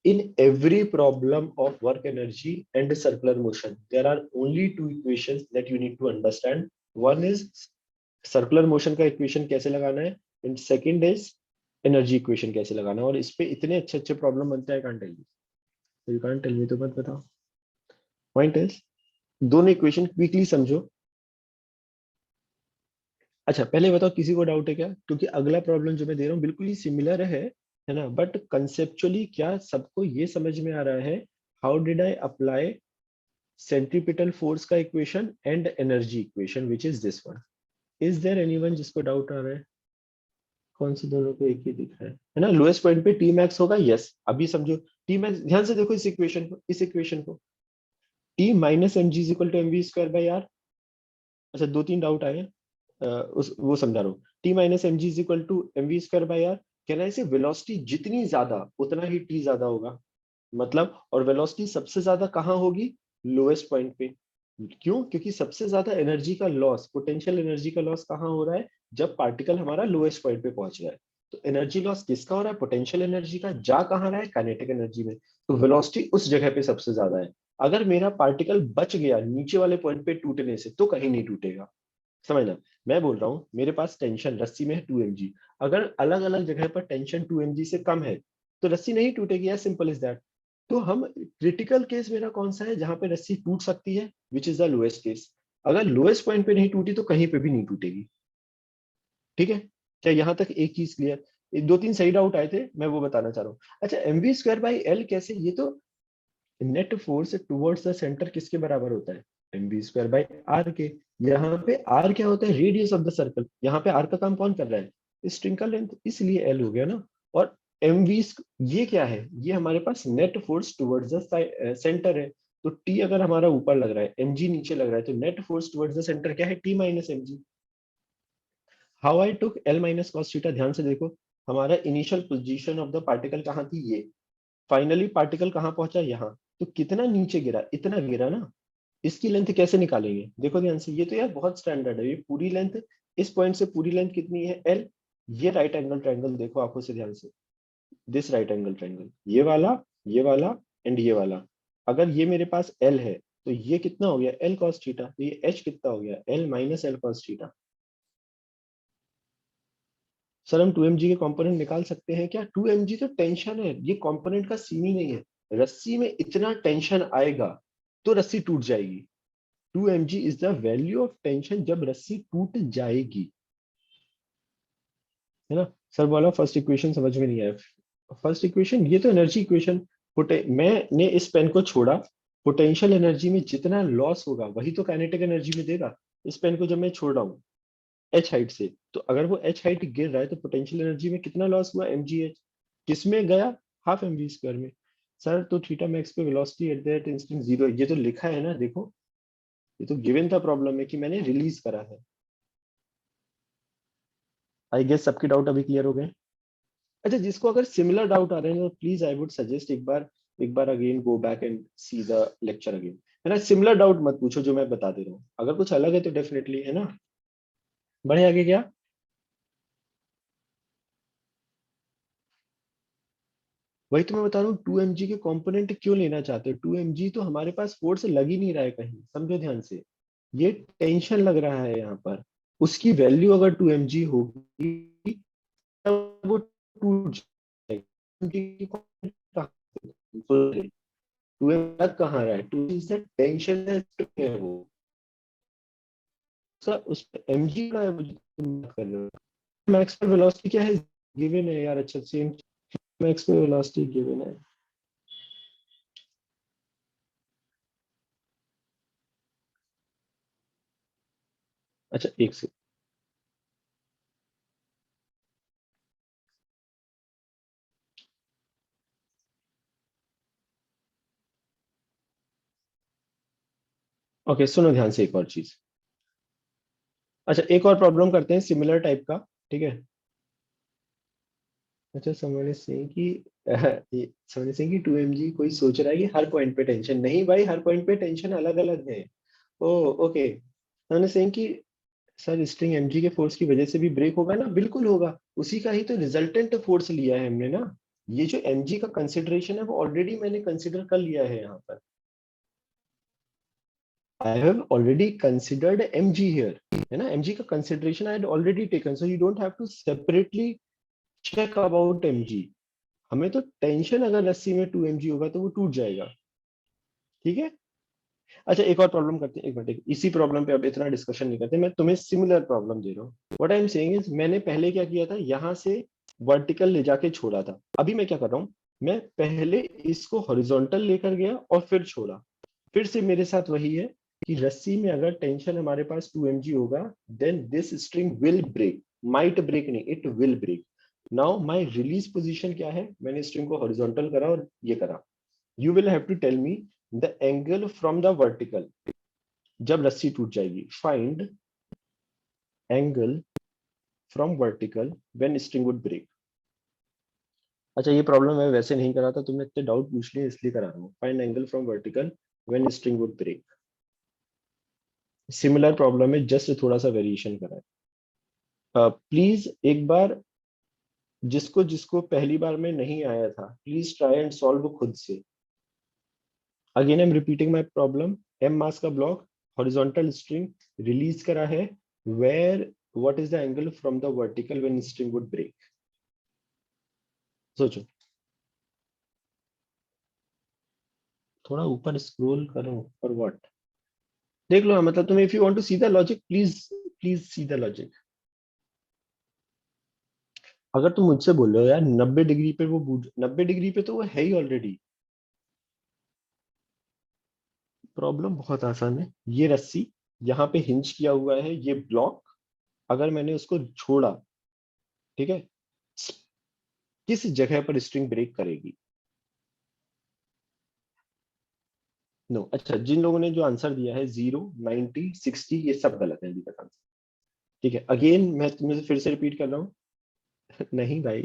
S1: In every problem of work energy and circular motion, there are only two equations that you need to understand. One is circular motion का equation कैसे लगाना है, and second is energy equation कैसे लगाना है। और इस पे इतने अच्छे अच्छे प्रॉब्लम बनते हैं, I can't tell you. So you can't tell me तो मत बताओ। Point is, दोनों इक्वेशन क्विकली समझो। अच्छा, पहले बताओ किसी को डाउट है क्या? क्योंकि अगला प्रॉब्लम जो मैं दे रहा हूँ बिल्कुल ही सिमिलर है ना? बट कंसेप्चुअली क्या सबको ये समझ में आ रहा है? How did I apply centripetal force का equation and energy equation which is this one. Is there anyone जिसको डाउट आ रहा है? कौन से दोनों को एक ही दिख रहा है ना? लोएस्ट पॉइंट पे टी मैक्स होगा, यस। अभी समझो टी मैक्स, ध्यान से देखो इस इक्वेशन को, इस इक्वेशन को, T minus M G is equal to M V square by R. अच्छा, दो तीन डाउट आए हैं, उस वो समझा रहा हूँ। T minus M G is equal to M V square by R, कहना है इसे वेलोसिटी जितनी ज्यादा उतना ही टी ज्यादा होगा, मतलब, और वेलोसिटी सबसे ज्यादा कहाँ होगी? लोएस्ट पॉइंट पे। क्यों? क्योंकि सबसे ज्यादा एनर्जी का लॉस, पोटेंशियल एनर्जी का लॉस कहाँ हो रहा है? जब पार्टिकल हमारा लोएस्ट पॉइंट पे पहुंच रहा है। तो एनर्जी लॉस किसका हो रहा है? पोटेंशियल एनर्जी का। जा कहाँ रहा है? काइनेटिक एनर्जी में। तो वेलोसिटी उस जगह पे सबसे ज्यादा है। अगर मेरा पार्टिकल बच गया नीचे वाले पॉइंट पे टूटने से, तो कहीं नहीं टूटेगा। समझना, मैं बोल रहा हूँ मेरे पास टेंशन रस्सी में है 2 mg, अगर अलग अलग जगह पर टेंशन 2 mg से कम है तो रस्सी नहीं टूटेगी, एज सिंपल इज दैट। तो हम, क्रिटिकल केस मेरा कौन सा है जहां पे रस्सी टूट सकती है? Which is the lowest case. अगर लोएस्ट पॉइंट पे नहीं टूटी तो कहीं पे भी नहीं टूटेगी। ठीक है? क्या यहाँ तक एक चीज क्लियर? दो तीन सही डाउट आए थे, मैं वो बताना चाह रहा हूँ। अच्छा, M V square by L कैसे? ये तो net force towards the centre किसके बराबर होता है? M V square by R के। यहाँ पे आर क्या होता है? Radius of the circle. यहाँ पे आर का काम कौन कर रहा है? स्ट्रिंग का लेंथ, इसलिए एल हो गया ना। और एम वी, ये क्या है? ये हमारे पास net force towards the center है। तो टी अगर हमारा ऊपर लग रहा है, एम जी नीचे लग रहा है, तो net force towards the centre क्या है? T minus M G. How I took L minus cos theta, ध्यान से देखो। हमारा initial position of the particle कहाँ थी? ये। फाइनली पार्टिकल कहाँ पहुंचा? यहाँ। तो कितना नीचे गिरा? इतना गिरा ना। इसकी लेंथ कैसे निकालेंगे? देखो ध्यान से, ये तो यार बहुत स्टैंडर्ड है। ये पूरी लेंथ, इस पॉइंट से पूरी लेंथ कितनी है? एल। ये राइट एंगल ट्रायंगल देखो आंखों से ध्यान से, दिस राइट एंगल ट्रायंगल, ये वाला एंड ये वाला। अगर ये मेरे पास एल है तो ये कितना हो गया? L cos theta. तो ये एच कितना हो गया? L minus L cos theta. Sir हम 2 mg के कंपोनेंट निकाल सकते हैं क्या? 2 mg तो टेंशन है, ये कंपोनेंट का सीन ही नहीं है। रस्सी में इतना टेंशन आएगा तो रस्सी टूट जाएगी। 2 mg is the value of tension जब रस्सी टूट जाएगी, है ना? सर बोला फर्स्ट इक्वेशन समझ में नहीं आया। फर्स्ट इक्वेशन, ये तो एनर्जी इक्वेशन। मैंने इस पेन को छोड़ा, पोटेंशियल एनर्जी में जितना लॉस होगा वही तो काइनेटिक एनर्जी में देगा। इस पेन को जब मैं छोड़ रहा हूँ एच हाइट से, तो अगर वो एच हाइट गिर रहा है तो पोटेंशियल एनर्जी में कितना लॉस हुआ? M G H. किसमें गया? हाफ एम वी स्क्वायर में। सर तो थीटा मैक्स पे velocity at that instant zero, ये तो लिखा है ना, देखो। ये तो गिवन था प्रॉब्लम में कि मैंने रिलीज करा है। आई गेस सबके डाउट अभी क्लियर हो गए। अच्छा, जिसको अगर सिमिलर डाउट आ रहे हैं तो प्लीज आई वुड सजेस्ट एक बार again go back and see the lecture again, है ना? सिमिलर डाउट मत पूछो जो मैं बता दे रहा हूँ, अगर कुछ अलग है तो डेफिनेटली, है ना? बढ़े आगे क्या? वही तो मैं बता रहा हूँ, 2 mg के कंपोनेंट क्यों लेना चाहते हो? 2 mg तो हमारे पास फोर्स लग ही नहीं रहा है कहीं, समझो ध्यान से। ये टेंशन लग रहा है यहाँ पर। उसकी वैल्यू अगर 2 mg होगी तब वो टूट जाएगी। 2 m लग कहाँ रहा है? टू इज द टेंशन है वो। सर उस पे mg का है, मुझे तुम बात कर रहे हो। मैक्स पे वेलोसिटी क्या है? गिवन है यार, अच्छा सेम। मैक्स पे वेलोसिटी गिवन है। अच्छा एक से, ओके सुनो ध्यान से एक और चीज। अच्छा एक और प्रॉब्लम करते हैं सिमिलर टाइप का, ठीक है? अच्छा, समझ से कि समझ से कि 2 mg कोई सोच रहा है कि हर पॉइंट पे टेंशन नहीं, भाई हर पॉइंट पे टेंशन अलग अलग है। ओ, ओके। समझ से कि सर स्ट्रिंग mg के फोर्स की वजह से भी ब्रेक होगा ना? बिल्कुल होगा, उसी का ही तो रिजल्टेंट फोर्स लिया है हमने ना। ये जो mg का कंसिडरेशन है वो ऑलरेडी मैंने कंसिडर कर लिया है यहाँ पर। I have already considered mg here, है ना? mg का consideration I had already taken, so you don't have to separately check about mg। हमें तो टेंशन अगर रस्सी में 2 mg होगा तो वो टूट जाएगा। ठीक है? अच्छा एक और प्रॉब्लम करते हैं, एक मिनट, इसी प्रॉब्लम पे अब इतना डिस्कशन नहीं करते, मैं तुम्हें सिमिलर प्रॉब्लम दे रहा हूँ। What I am saying is, मैंने पहले क्या किया था, यहाँ से वर्टिकल ले जाके छोड़ा था। अभी मैं क्या कर रहा हूँ, मैं पहले इसको हॉरिजॉन्टल लेकर गया और फिर छोड़ा। फिर से मेरे साथ वही है कि रस्सी में अगर टेंशन हमारे पास 2 mg होगा, then this string will break, might break नहीं, it will break. Now my release position क्या है, मैंने स्ट्रिंग को हॉरिजॉन्टल करा और ये करा। You will have to tell me the angle from the vertical जब रस्सी टूट जाएगी। Find angle from vertical when string would break. अच्छा ये प्रॉब्लम मैं वैसे नहीं करा था, तुमने इतने डाउट पूछ लिए इसलिए करा रहा हूँ। Find angle from vertical when string would break. Similar problem है, जस्ट थोड़ा सा वेरिएशन करा है। प्लीज एक बार जिसको जिसको पहली बार में नहीं आया था, प्लीज ट्राई एंड सॉल्व खुद से। Again I am repeating my problem. M mass का ब्लॉक, हॉरिजॉन्टल स्ट्रिंग रिलीज करा है, where what is the angle from the vertical when string would break. सोचो, थोड़ा ऊपर स्क्रॉल करो और व्हाट देख लो। मतलब तुम if you want to see the logic, please see the logic. अगर तुम मुझसे बोल रहे हो यार 90 डिग्री पे वो 90 डिग्री पे तो वो है ही ऑलरेडी। प्रॉब्लम बहुत आसान है। ये रस्सी यहाँ पे हिंज किया हुआ है, ये ब्लॉक अगर मैंने उसको छोड़ा, ठीक है, किस जगह पर स्ट्रिंग ब्रेक करेगी। नो अच्छा, जिन लोगों ने जो आंसर दिया है 0, 90, 60, ये सब गलत है अभी तक आंसर। ठीक है, अगेन मैं तुम्हें फिर से रिपीट कर रहा हूँ। नहीं भाई।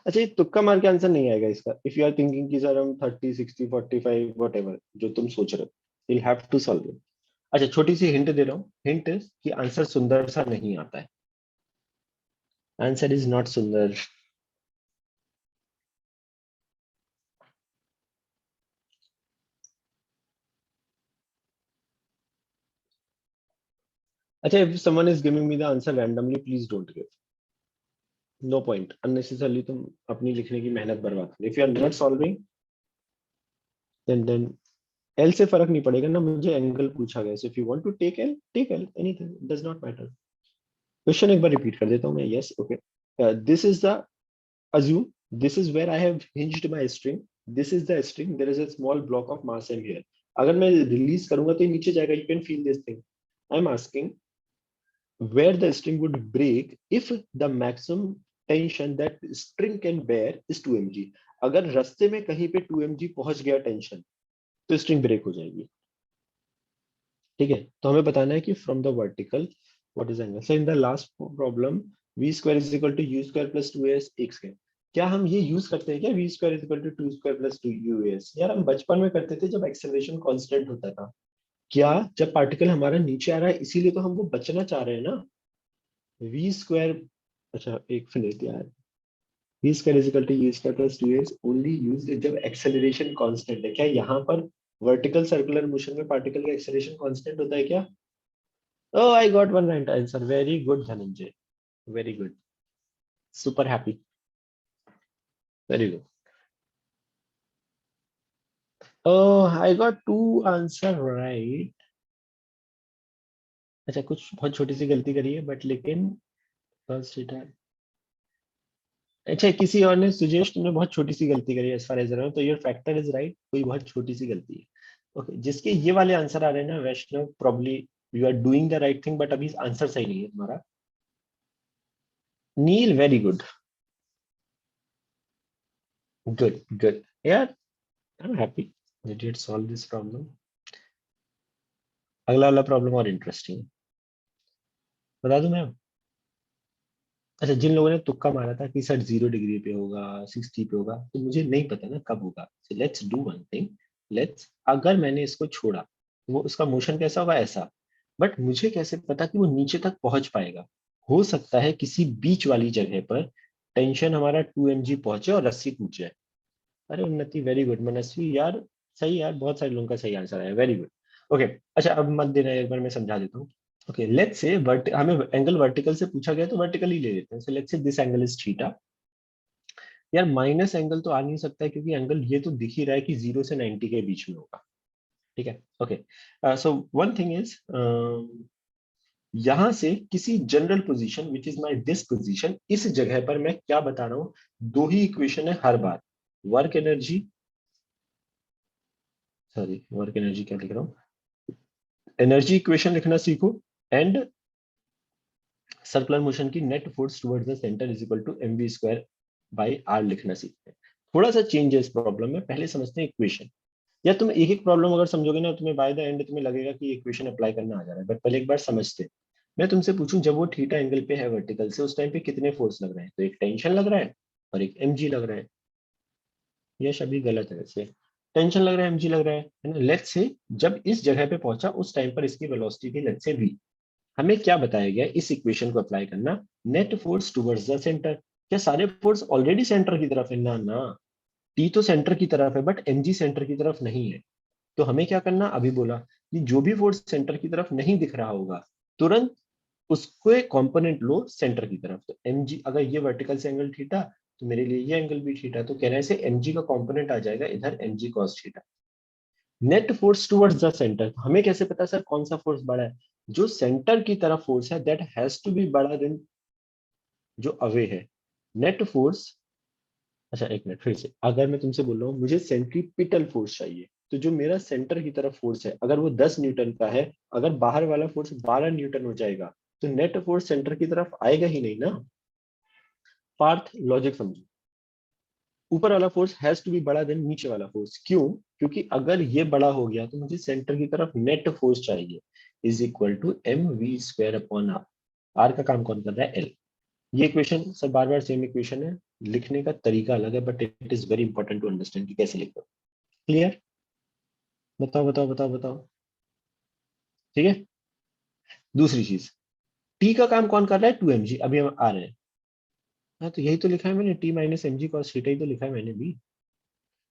S1: अच्छा ये तुक्का मार के आंसर नहीं आएगा इसका। इफ यू आर थिंकिंग कि सर हम 30, 60, 45 वट एवर जो तुम सोच रहे हो, you have to solve it. अच्छा छोटी सी हिंट दे रहा हूँ, हिंट कि आंसर सुंदर सा नहीं आता है। आंसर इज नॉट सुंदर। अच्छा if someone is giving me the answer randomly, please don't give. No point, unnecessarily तुम अपनी लिखने की मेहनत बर्बाद करो। if you are not solving, then L से फर्क नहीं पड़ेगा ना, मुझे एंगल पूछा गया। so if you want to take L, anything, it does not matter। Question एक बार रिपीट कर देता हूँ मैं। yes, okay, this is the assume this is where I have hinged my string, this is the string, there is a small block of mass m here। अगर मैं release करूंगा तो ये नीचे जाएगा, you can feel this thing। I'm asking where the string would break if the maximum tension that string can bear is 2 mg। अगर रास्ते में कहीं पे 2 mg पहुंच गया टेंशन, तो स्ट्रिंग ब्रेक हो जाएगी। ठीक है, तो हमें बताना है कि from the vertical what is angle. So in the last problem v square is equal to u square plus 2as x square. क्या हम ये यूज करते हैं क्या, v square is equal to 2 square plus 2us? यार हम बचपन में करते थे जब एक्सेलरेशन कांस्टेंट होता था। क्या जब पार्टिकल हमारा नीचे आ रहा है इसीलिए तो हम वो बचना चाह रहे हैं ना। वी स्क्वायर, अच्छा एक मिनट यार, v square is equal to u square plus 2s only used जब एक्सेलरेशन कांस्टेंट है। क्या यहाँ पर वर्टिकल सर्कुलर मोशन में पार्टिकल का एक्सेलरेशन कांस्टेंट होता है क्या? Oh I got one right answer, very good Dhananjay, very good, super happy, very good. Oh I got two answer right. अच्छा कुछ बहुत छोटी सी गलती करी है बट लेकिन फर्स्ट इट है। अच्छा किसी और ने, सुजेश तुमने बहुत छोटी सी गलती करी है एज फार एज तो योर फैक्टर इज राइट, कोई बहुत छोटी सी गलती है। ओके जिसके ये वाले आंसर आ रहे हैं ना Vaishnav, probably you are doing the right thing, but अभी आंसर सही नहीं है तुम्हारा। Neel very good, good good यार, I am happy that you solve this problem. अगला वाला प्रॉब्लम और इंटरेस्टिंग है, बता दूं मैं। अच्छा जिन लोगों ने तुक्का मारा था कि सर 0 डिग्री पे होगा, 60 पे होगा, तो मुझे नहीं पता ना कब होगा। So let's do one thing, let's, अगर मैंने इसको छोड़ा तो वो उसका मोशन कैसा होगा, ऐसा। बट मुझे कैसे पता कि वो नीचे तक पहुंच पाएगा? हो सकता है किसी बीच वाली जगह पर टेंशन हमारा 2 mg पहुंचे और रस्सी टूट जाए। अरे उन्नति वेरी गुड, मनस्वी यार सही यार, बहुत सारे लोगों का सही आंसर आया, वेरी गुड। ओके अच्छा अब मत देना, एक बार मैं समझा देता हूँ। ओके लेट्स से हमें एंगल वर्टिकल से पूछा गया तो वर्टिकल ही ले लेते हैं। So let's say this angle is theta. यार माइनस एंगल तो आ नहीं सकता है क्योंकि एंगल ये तो दिख ही रहा है कि 0 से 90 के बीच में होगा। ठीक है okay. So one thing is, यहां से किसी general position which is my this position, इस जगह पर मैं क्या बता रहा हूं, दो ही इक्वेशन है हर बार, work energy sorry work energy क्या लिख रहा हूँ, एनर्जी इक्वेशन लिखना सीखो एंड सर्कुलर मोशन की net force towards the centre is equal to mv square by R लिखना सीखते हैं। थोड़ा सा चेंज है इस प्रॉब्लम में, पहले समझते हैं इक्वेशन। या तुम एक एक प्रॉब्लम अगर समझोगे ना, तुम्हें बाय द एंड तुम्हें लगेगा कि इक्वेशन अप्लाई करना आ जा रहा है, बट पहले एक बार समझते हैं। मैं तुमसे पूछूं, जब वो थीटा एंगल पे है वर्टिकल से, उस टाइम पे कितने फोर्स लग रहे हैं? तो एक टेंशन लग रहा है और एक mg लग रहा है। ये सभी गलत है वैसे, टेंशन लग रहा है mg लग रहा है ना। लेट्स से जब इस जगह पे पहुंचा उस टाइम पर इसकी वेलोसिटी थी लेट्स से v। हमें क्या बताया गया इस इक्वेशन को अप्लाई करना, net force towards the centre. क्या सारे फोर्स ऑलरेडी सेंटर की तरफ है? ना ना, टी तो सेंटर की तरफ है बट mg सेंटर की तरफ नहीं है। तो हमें क्या करना, अभी बोला कि जो भी फोर्स सेंटर की तरफ नहीं दिख रहा होगा तुरंत उसको एक कंपोनेंट लो सेंटर की तरफ। तो mg, अगर ये वर्टिकल से एंगल थीटा, तो मेरे लिए ये एंगल भी थीटा, तो कहने से mg का कंपोनेंट आ जाएगा इधर mg cos theta. Net force towards the centre, हमें कैसे पता सर कौन सा फोर्स बड़ा है? जो सेंटर की तरफ फोर्स है दैट हैज टू बी बड़ा देन जो अवे है। नेट फोर्स, अच्छा एक मिनट फिर से, अगर मैं तुमसे बोल रहा हूँ मुझे सेंट्रीपिटल फोर्स चाहिए, तो जो मेरा सेंटर की तरफ फोर्स है अगर वो 10 न्यूटन का है, अगर बाहर वाला फोर्स 12 न्यूटन हो जाएगा, तो नेट फोर्स सेंटर की तरफ आएगा ही नहीं ना। पार्थ लॉजिक समझो, ऊपर वाला फोर्स हैज टू बी बड़ा देन नीचे वाला फोर्स। क्यों? क्योंकि अगर ये बड़ा हो गया तो मुझे सेंटर की तरफ नेट फोर्स चाहिए, is equal to M V square upon R. R का काम कौन कर रहा है? एल। ये इक्वेशन सर बार बार सेम इक्वेशन है, लिखने का तरीका अलग है, but it is very important to understand कि कैसे लिखते हो। क्लियर? बताओ बताओ बताओ बताओ। ठीक है। दूसरी चीज, टी का काम कौन कर रहा है? 2mg। अभी हम आ रहे हैं। हाँ तो यही तो लिखा है मैंने, T minus M G cos theta ही तो लिखा है मैंने भी।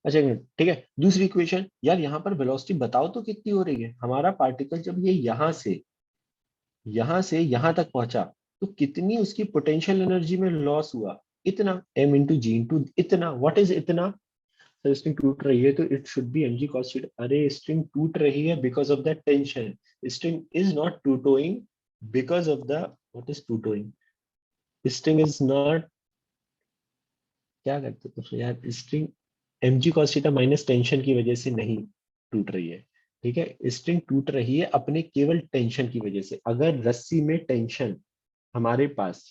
S1: अच्छा एक मिनट, ठीक है। दूसरी इक्वेशन, यार यहाँ पर वेलोसिटी बताओ तो कितनी हो रही है? हमारा पार्टिकल जब ये यहाँ से यहाँ तक पहुंचा, तो कितनी उसकी पोटेंशियल एनर्जी में लॉस हुआ? इतना, m इंटू जी इंटू इतना। व्हाट इज इतना? सर स्ट्रिंग टूट रही है तो it should be mg cos theta. अरे स्ट्रिंग टूट रही है because of the tension. String is not टूटोइंग because of the, what is टूटोइंग? स्ट्रिंग इज नॉट, क्या करते हो तो यार, string mg cos theta minus tension की वजह से नहीं टूट रही है। ठीक है, स्ट्रिंग टूट रही है अपने केवल टेंशन की वजह से। अगर रस्सी में टेंशन हमारे पास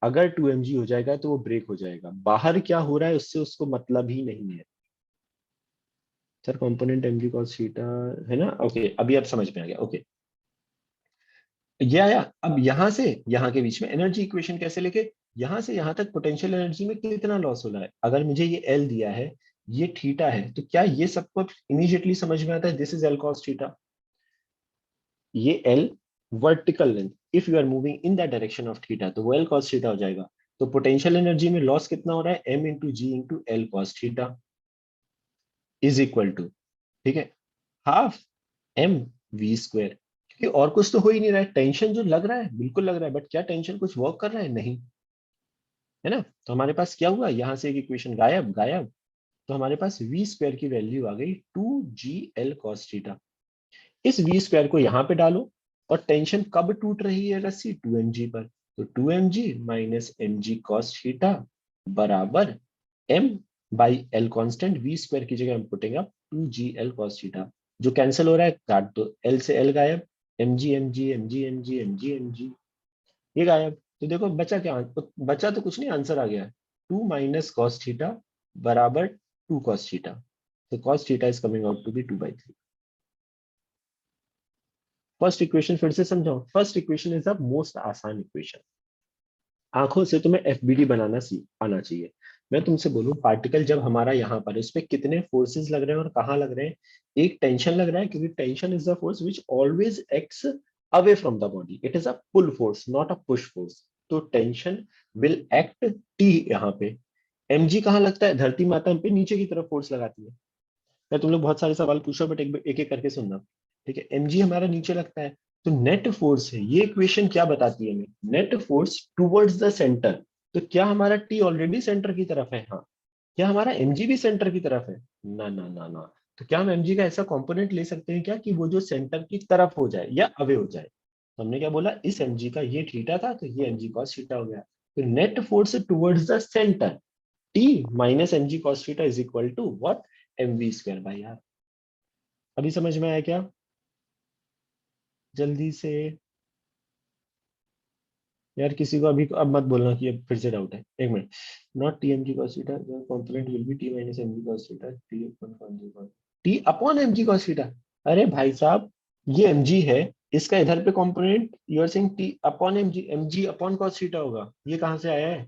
S1: अगर 2mg हो जाएगा तो वो ब्रेक हो जाएगा, बाहर क्या हो रहा है उससे उसको मतलब ही नहीं है। Sir component mg cos theta है ना। ओके अभी आप समझ में आ गया। ओके ये आया। अब यहां से यहां के बीच में एनर्जी इक्वेशन कैसे लेके, यहां से यहां तक पोटेंशियल एनर्जी में कितना लॉस हो रहा है? अगर मुझे ये एल दिया है, ये थीटा है, तो क्या ये सबको इमीडिएटली समझ में आता है? This is L cos theta. ये L vertical length, if you are moving in that direction of theta तो वो एल cos थीटा हो जाएगा। तो पोटेंशियल एनर्जी में लॉस कितना हो रहा है? M into G into L cos theta is equal to, ठीक है, हाफ एम वी स्क्वायर। क्योंकि और कुछ तो हो ही नहीं रहा है, टेंशन जो लग रहा है बिल्कुल लग रहा है, बट क्या टेंशन कुछ वर्क कर रहा है? नहीं, है ना। तो हमारे पास क्या हुआ, यहां से एक इक्वेशन गायब गायब। तो हमारे पास वी स्क्वायर की वैल्यू आ गई 2gl cos थीटा। इस वी स्क्वायर को यहाँ पे डालो, और टेंशन कब टूट रही है रस्सी? 2mg पर। तो 2mg minus mg cos theta बराबर m by L constant, V square की जगह हम पुटेंगे 2gl cos थीटा। जो कैंसिल हो रहा है काट दो, एल से एल गायब, mg mg mg mg mg mg ये गायब। तो देखो बचा क्या? बचा तो कुछ नहीं, आंसर आ गया, 2 - cos थीटा बराबर 2 cos थीटा। तो cos theta is coming out to be 2/3। First equation फिर से समझाओ। First equation is the most आसान इक्वेशन। आंखों से तुम्हें एफबीडी बनाना सीख आना चाहिए। मैं तुमसे बोलूं, पार्टिकल जब हमारा यहाँ पर है, उस पर कितने फोर्सेस लग रहे हैं और कहाँ लग रहे हैं? एक टेंशन लग रहा है, क्योंकि tension is the force which always acts away from the body, it is a pull force not a push force. तो टेंशन विल एक्ट टी यहाँ पे। mg कहाँ लगता है? धरती माता हम पे नीचे की तरफ फोर्स लगाती है। मैं तुम लोग बहुत सारे सवाल पूछो बट एक एक करके सुनना। ठीक है, mg हमारा नीचे लगता है, तो नेट फोर्स है। ये इक्वेशन क्या बताती है हमें? Net force towards the center. तो क्या हमारा टी ऑलरेडी सेंटर की तरफ है? हाँ। क्या हमारा mg भी सेंटर की तरफ है? ना ना ना ना। तो क्या हम mg का ऐसा कंपोनेंट ले सकते हैं क्या कि वो जो सेंटर की तरफ हो जाए या अवे हो जाए? तो हमने क्या बोला, इस mg का ये थीटा था तो ये mg cos थीटा हो गया। तो net force towards the centre, T minus mg cos theta is equal to what? mv square by R. अभी समझ में आया क्या? जल्दी से यार, किसी को अभी अब मत बोलना कि अब फिर से डाउट है। एक minute. Not T M G cos theta, component will be T minus M G cos theta, T upon M G cos theta. अरे भाई साहब, ये एम जी है, इसका इधर पे component you are saying T upon M G upon cos theta होगा। ये कहाँ से आया है?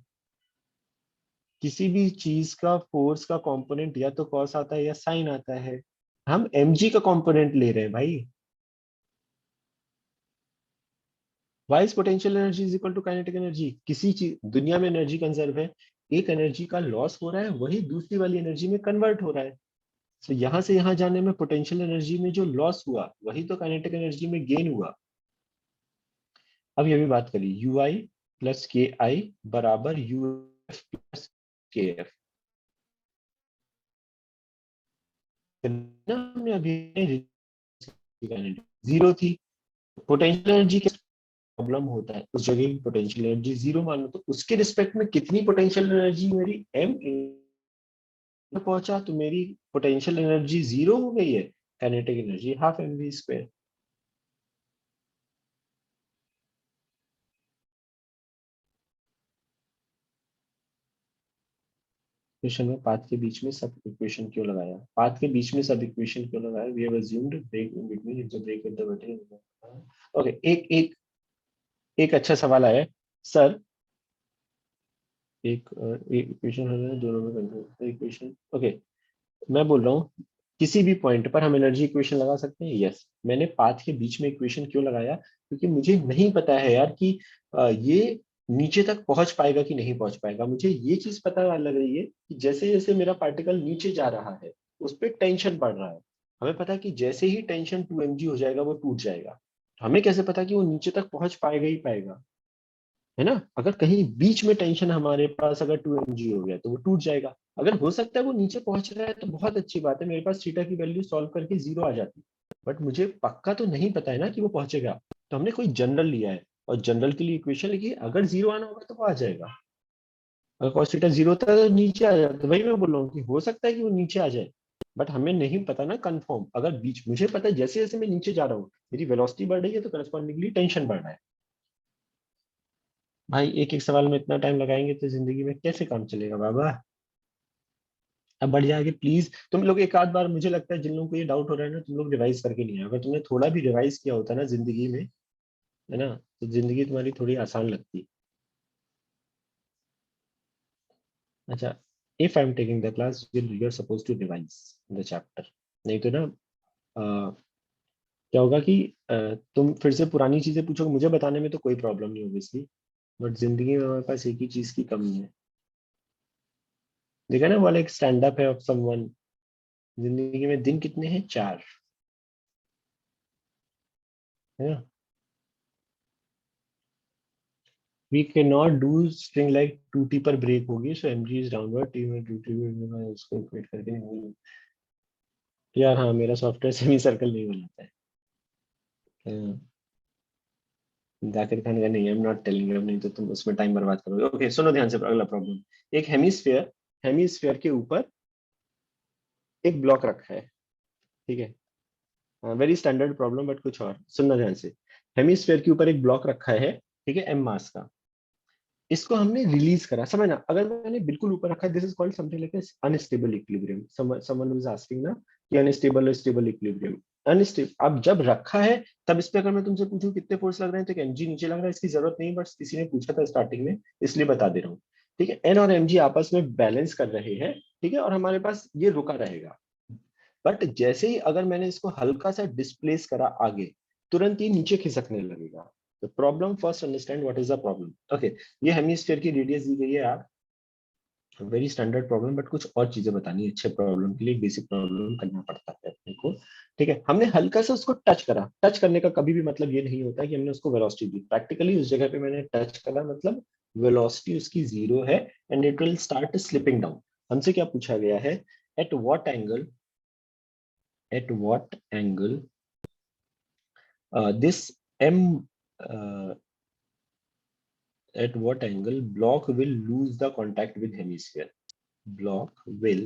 S1: किसी भी चीज का फोर्स का कंपोनेंट या तो कॉस आता है या साइन आता है। हम एम जी का कंपोनेंट ले रहे हैं भाई। Why is potential energy is equal to kinetic energy. किसी चीज दुनिया में एनर्जी कंजर्व है, एक एनर्जी का लॉस हो रहा है, वही दूसरी वाली एनर्जी में कन्वर्ट हो रहा है। तो यहां से यहां जाने में पोटेंशियल एनर्जी में जो लॉस हुआ वही तो काइनेटिक एनर्जी में गेन हुआ। अब ये भी बात करी, यू आई प्लस के आई बराबर you F plus K F. हमने अभी जीरो थी, पोटेंशियल एनर्जी के प्रॉब्लम होता है उस जगह की पोटेंशियल एनर्जी जीरो मानो, तो उसके रिस्पेक्ट में कितनी पोटेंशियल एनर्जी मेरी एम पहुंचा, तो मेरी पोटेंशियल एनर्जी जीरो हो गई है। Kinetic energy half M V square. Equation में पाथ के बीच में सब इक्वेशन क्यों लगाया? पाथ के बीच में सब इक्वेशन क्यों लगाया? We have assumed break in between if the break at the button. Okay, एक एक एक अच्छा सवाल आया है सर। एक इक्वेशन है दोनों में कंट्रोल इक्वेशन। ओके, मैं बोल रहा हूँ किसी भी पॉइंट पर हम एनर्जी इक्वेशन लगा सकते हैं। यस, मैंने पाथ के बीच में इक्वेशन क्यों लगाया? क्योंकि मुझे नहीं पता है यार कि ये नीचे तक पहुंच पाएगा कि नहीं पहुंच पाएगा। मुझे ये चीज पता लग रही है कि जैसे जैसे मेरा पार्टिकल नीचे जा रहा है उस पर टेंशन बढ़ रहा है। हमें पता है कि जैसे ही टेंशन 2 mg हो जाएगा वो टूट जाएगा। हमें कैसे पता कि वो नीचे तक पहुंच पाएगा ही पाएगा? है ना? अगर कहीं बीच में टेंशन हमारे पास अगर 2 mg हो गया तो वो टूट जाएगा। अगर हो सकता है वो नीचे पहुंच रहा है तो बहुत अच्छी बात है, मेरे पास थीटा की वैल्यू सॉल्व करके जीरो आ जाती। बट मुझे पक्का तो नहीं पता है ना कि वो पहुंचेगा। तो हमने कोई जनरल लिया है और जनरल के लिए इक्वेशन लिखी है, अगर जीरो आना होगा तो वो आ जाएगा। अगर cos थीटा जीरो होता है तो नीचे आ जाता है। तो वही मैं बोल रहा हूँ कि हो सकता है कि वो नीचे आ जाए, बट हमें नहीं पता ना कंफर्म। अगर बीच मुझे पता है जैसे जैसे मैं नीचे जा रहा हूँ मेरी वेलोसिटी बढ़ रही है तो करस्पॉन्डिंगली टेंशन बढ़ रहा है। भाई एक एक सवाल में इतना टाइम लगाएंगे तो जिंदगी में कैसे काम चलेगा बाबा? अब बढ़ जाएगा प्लीज। तुम लोग एक आध बार, मुझे लगता है जिन लोगों को ये डाउट हो रहा है ना, तुम लोग रिवाइज करके नहीं आए। अगर तुमने थोड़ा भी रिवाइज किया होता ना जिंदगी में, है ना, तो जिंदगी तुम्हारी थोड़ी आसान लगती। अच्छा, if I am taking the class you are suppose to revise the chapter. नहीं तो ना क्या होगा कि तुम फिर से पुरानी चीजें पूछोगे। मुझे बताने में तो कोई प्रॉब्लम नहीं होगी, बट जिंदगी में हमारे पास एक ही चीज की कमी है। देखा ना, वाला एक स्टैंड अप है ऑफ समवन। जिंदगी में दिन कितने हैं? 4, है ना? We cannot do string like 2t पर ब्रेक होगी, so mg is downward, t में 2t में इसको इक्वेट करके नहीं। यार हाँ, मेरा सॉफ्टवेयर सेमी सर्कल नहीं बनाता है। जाकिर खान का नहीं है, आई एम नॉट टेलिंग यू, नहीं तो तुम उसमें टाइम बर्बाद करोगे। ओके, सुनो ध्यान से अगला प्रॉब्लम। एक हेमिस्फेयर, हेमिस्फेयर के ऊपर एक ब्लॉक रखा है, ठीक है? वेरी स्टैंडर्ड प्रॉब्लम, बट कुछ और सुनना ध्यान से। हेमिस्फेयर के ऊपर एक ब्लॉक रखा है, ठीक है, एम मास का। इसको हमने रिलीज करा, समझना। अगर मैंने बिल्कुल ऊपर रखा है, this is called something like unstable equilibrium. Someone was asking ना कि अनस्टेबल और स्टेबल इक्विलिब्रियम। अनस्टेबल अब जब रखा है, तब इस पे अगर मैं तुमसे पूछूं कितने फोर्स लग रहे हैं, तो एमजी नीचे लग रहा है, इसकी जरूरत नहीं, बट किसी ने पूछा था स्टार्टिंग में इसलिए बता दे रहा हूँ। ठीक है, एन और एमजी आपस में बैलेंस कर रहे हैं, ठीक है, और हमारे पास ये रुका रहेगा। बट जैसे ही अगर मैंने इसको हल्का सा डिस्प्लेस करा आगे, तुरंत ये नीचे खिसकने लगेगा। तो problem, first understand what is the problem. Okay, ये हेमिस्फीयर की रेडियस दी गई है यार। वेरी स्टैंडर्ड प्रॉब्लम, बट कुछ और चीजें बतानी है। अच्छे प्रॉब्लम के लिए बेसिक प्रॉब्लम करना पड़ता है अपने को। ठीक है, हमने हल्का सा उसको टच करा। टच करने का कभी भी मतलब ये नहीं होता कि हमने उसको वेलोसिटी दी। प्रैक्टिकली उस जगह पे मैंने टच करा मतलब वेलोसिटी उसकी जीरो है, and it will start slipping down. हमसे क्या पूछा गया है? At what angle, at what angle this m uh, at what angle block will lose the contact with hemisphere. Block will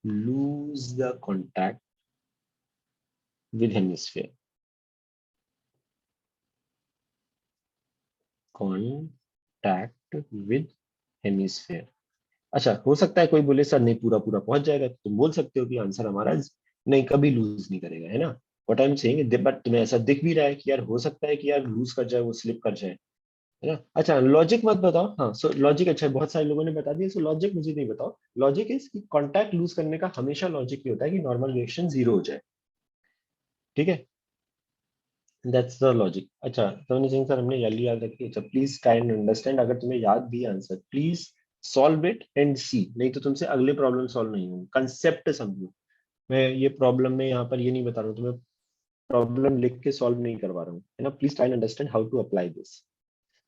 S1: lose the contact with hemisphere, contact with hemisphere. अच्छा, हो सकता है कोई बोले सर नहीं पूरा पूरा पहुंच जाएगा, तो तुम बोल सकते हो कि आंसर हमारा नहीं, कभी लूज नहीं करेगा, है ना। What I am saying, but तुम्हें ऐसा दिख भी रहा है कि यार हो सकता है कि यार लूज कर जाए, वो स्लिप कर जाए, है ना। अच्छा, लॉजिक मत बताओ। हाँ, सो लॉजिक अच्छा है, बहुत सारे लोगों ने बता दिया, सो लॉजिक मुझे नहीं बताओ। लॉजिक इज कि कॉन्टैक्ट लूज करने का हमेशा लॉजिक ये होता है कि नॉर्मल रिएक्शन जीरो हो जाए, ठीक है। That's the logic. अच्छा, तो सिंह सर हमने याली याद रखी। अच्छा, प्लीज ट्राई एंड अंडरस्टैंड, अगर तुम्हें याद भी answer please solve it and see, नहीं तो तुमसे अगले प्रॉब्लम सॉल्व नहीं होंगे। कंसेप्ट समझो, मैं ये प्रॉब्लम में यहाँ पर ये नहीं बता रहा हूँ तुम्हें, प्रॉब्लम लिख के सॉल्व नहीं करवा रहा हूँ, है ना। Please try and understand how to apply this.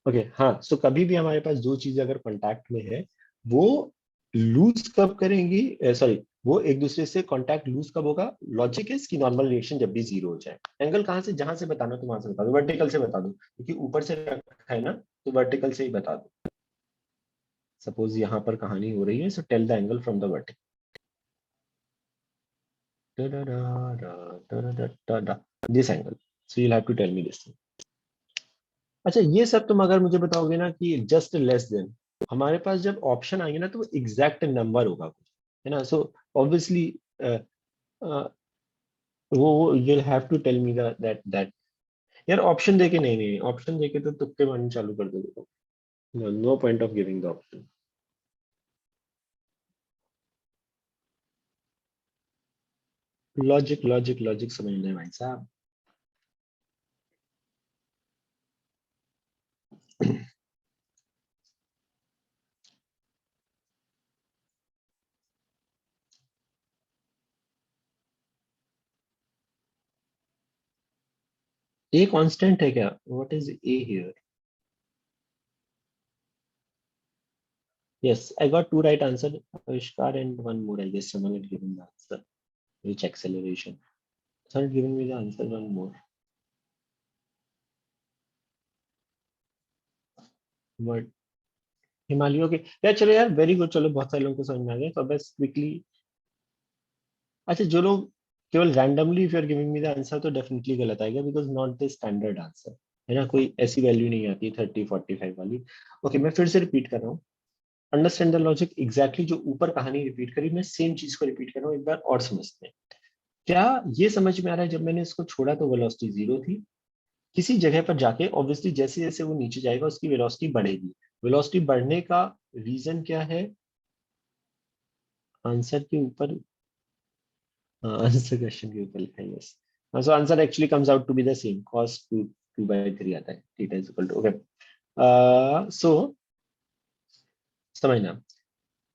S1: Okay, हाँ, सो कभी भी हमारे पास दो चीजें अगर कांटेक्ट में है, वो लूज कब करेंगी, सॉरी, वो एक दूसरे से कांटेक्ट लूज कब होगा। लॉजिक इज कि नॉर्मल रिएक्शन जब भी जीरो हो जाए। एंगल कहाँ से, जहां से बताना तुम वहां से बता दो, वर्टिकल से बता दो, क्योंकि ऊपर से रखा है ना, तो वर्टिकल से ही बता दो। सपोज यहाँ पर कहानी हो रही है, so tell the angle from the vertical. This angle, so you have to tell me this. अच्छा, ये सब तुम अगर मुझे बताओगे ना कि जस्ट लेस देन, हमारे पास जब ऑप्शन आएंगे ना, तो वो एग्जैक्ट नंबर होगा कुछ, है ना। सो ऑब्वियसली वो you'll have to tell me that यार ऑप्शन देके नहीं, नहीं ऑप्शन देके तो तुक्के मारने चालू कर दोगे। No point of giving the option. Logic logic logic समझना है भाई साहब। ए कांस्टेंट है क्या, what is A here. Yes, I got two right answer, Avishkar, and one more. I guess someone had given the answer. Which acceleration? Someone had given me the answer. One more. But हिमालयों के, यार चलो यार, very good, चलो बहुत सारे लोगों को समझ में आ गया, तो बस क्विकली। अच्छा, जो लोग केवल randomly if you are giving me the answer, तो डेफिनेटली गलत आएगा, because not the standard answer, है ना। कोई ऐसी वैल्यू नहीं आती 30 45 वाली। ओके, मैं फिर से रिपीट कर रहा हूँ। अंडरस्टैंड द लॉजिक, एग्जैक्टली जो ऊपर कहानी रिपीट करी, मैं सेम चीज को रिपीट कर रहा हूँ, एक बार और समझते हैं। क्या ये समझ में आ रहा है, जब मैंने इसको छोड़ा तो वेलोसिटी जीरो थी, किसी जगह पर जाके ऑब्वियसली जैसे जैसे वो नीचे जाएगा उसकी वेलोसिटी बढ़ेगी। वेलोसिटी बढ़ने का रीजन क्या है, आंसर के ऊपर, आंसर क्वेश्चन के ऊपर लिखा है, yes. So answer actually comes out to be the same, cos 2/3 आता है, theta is equal to, okay. So समझना,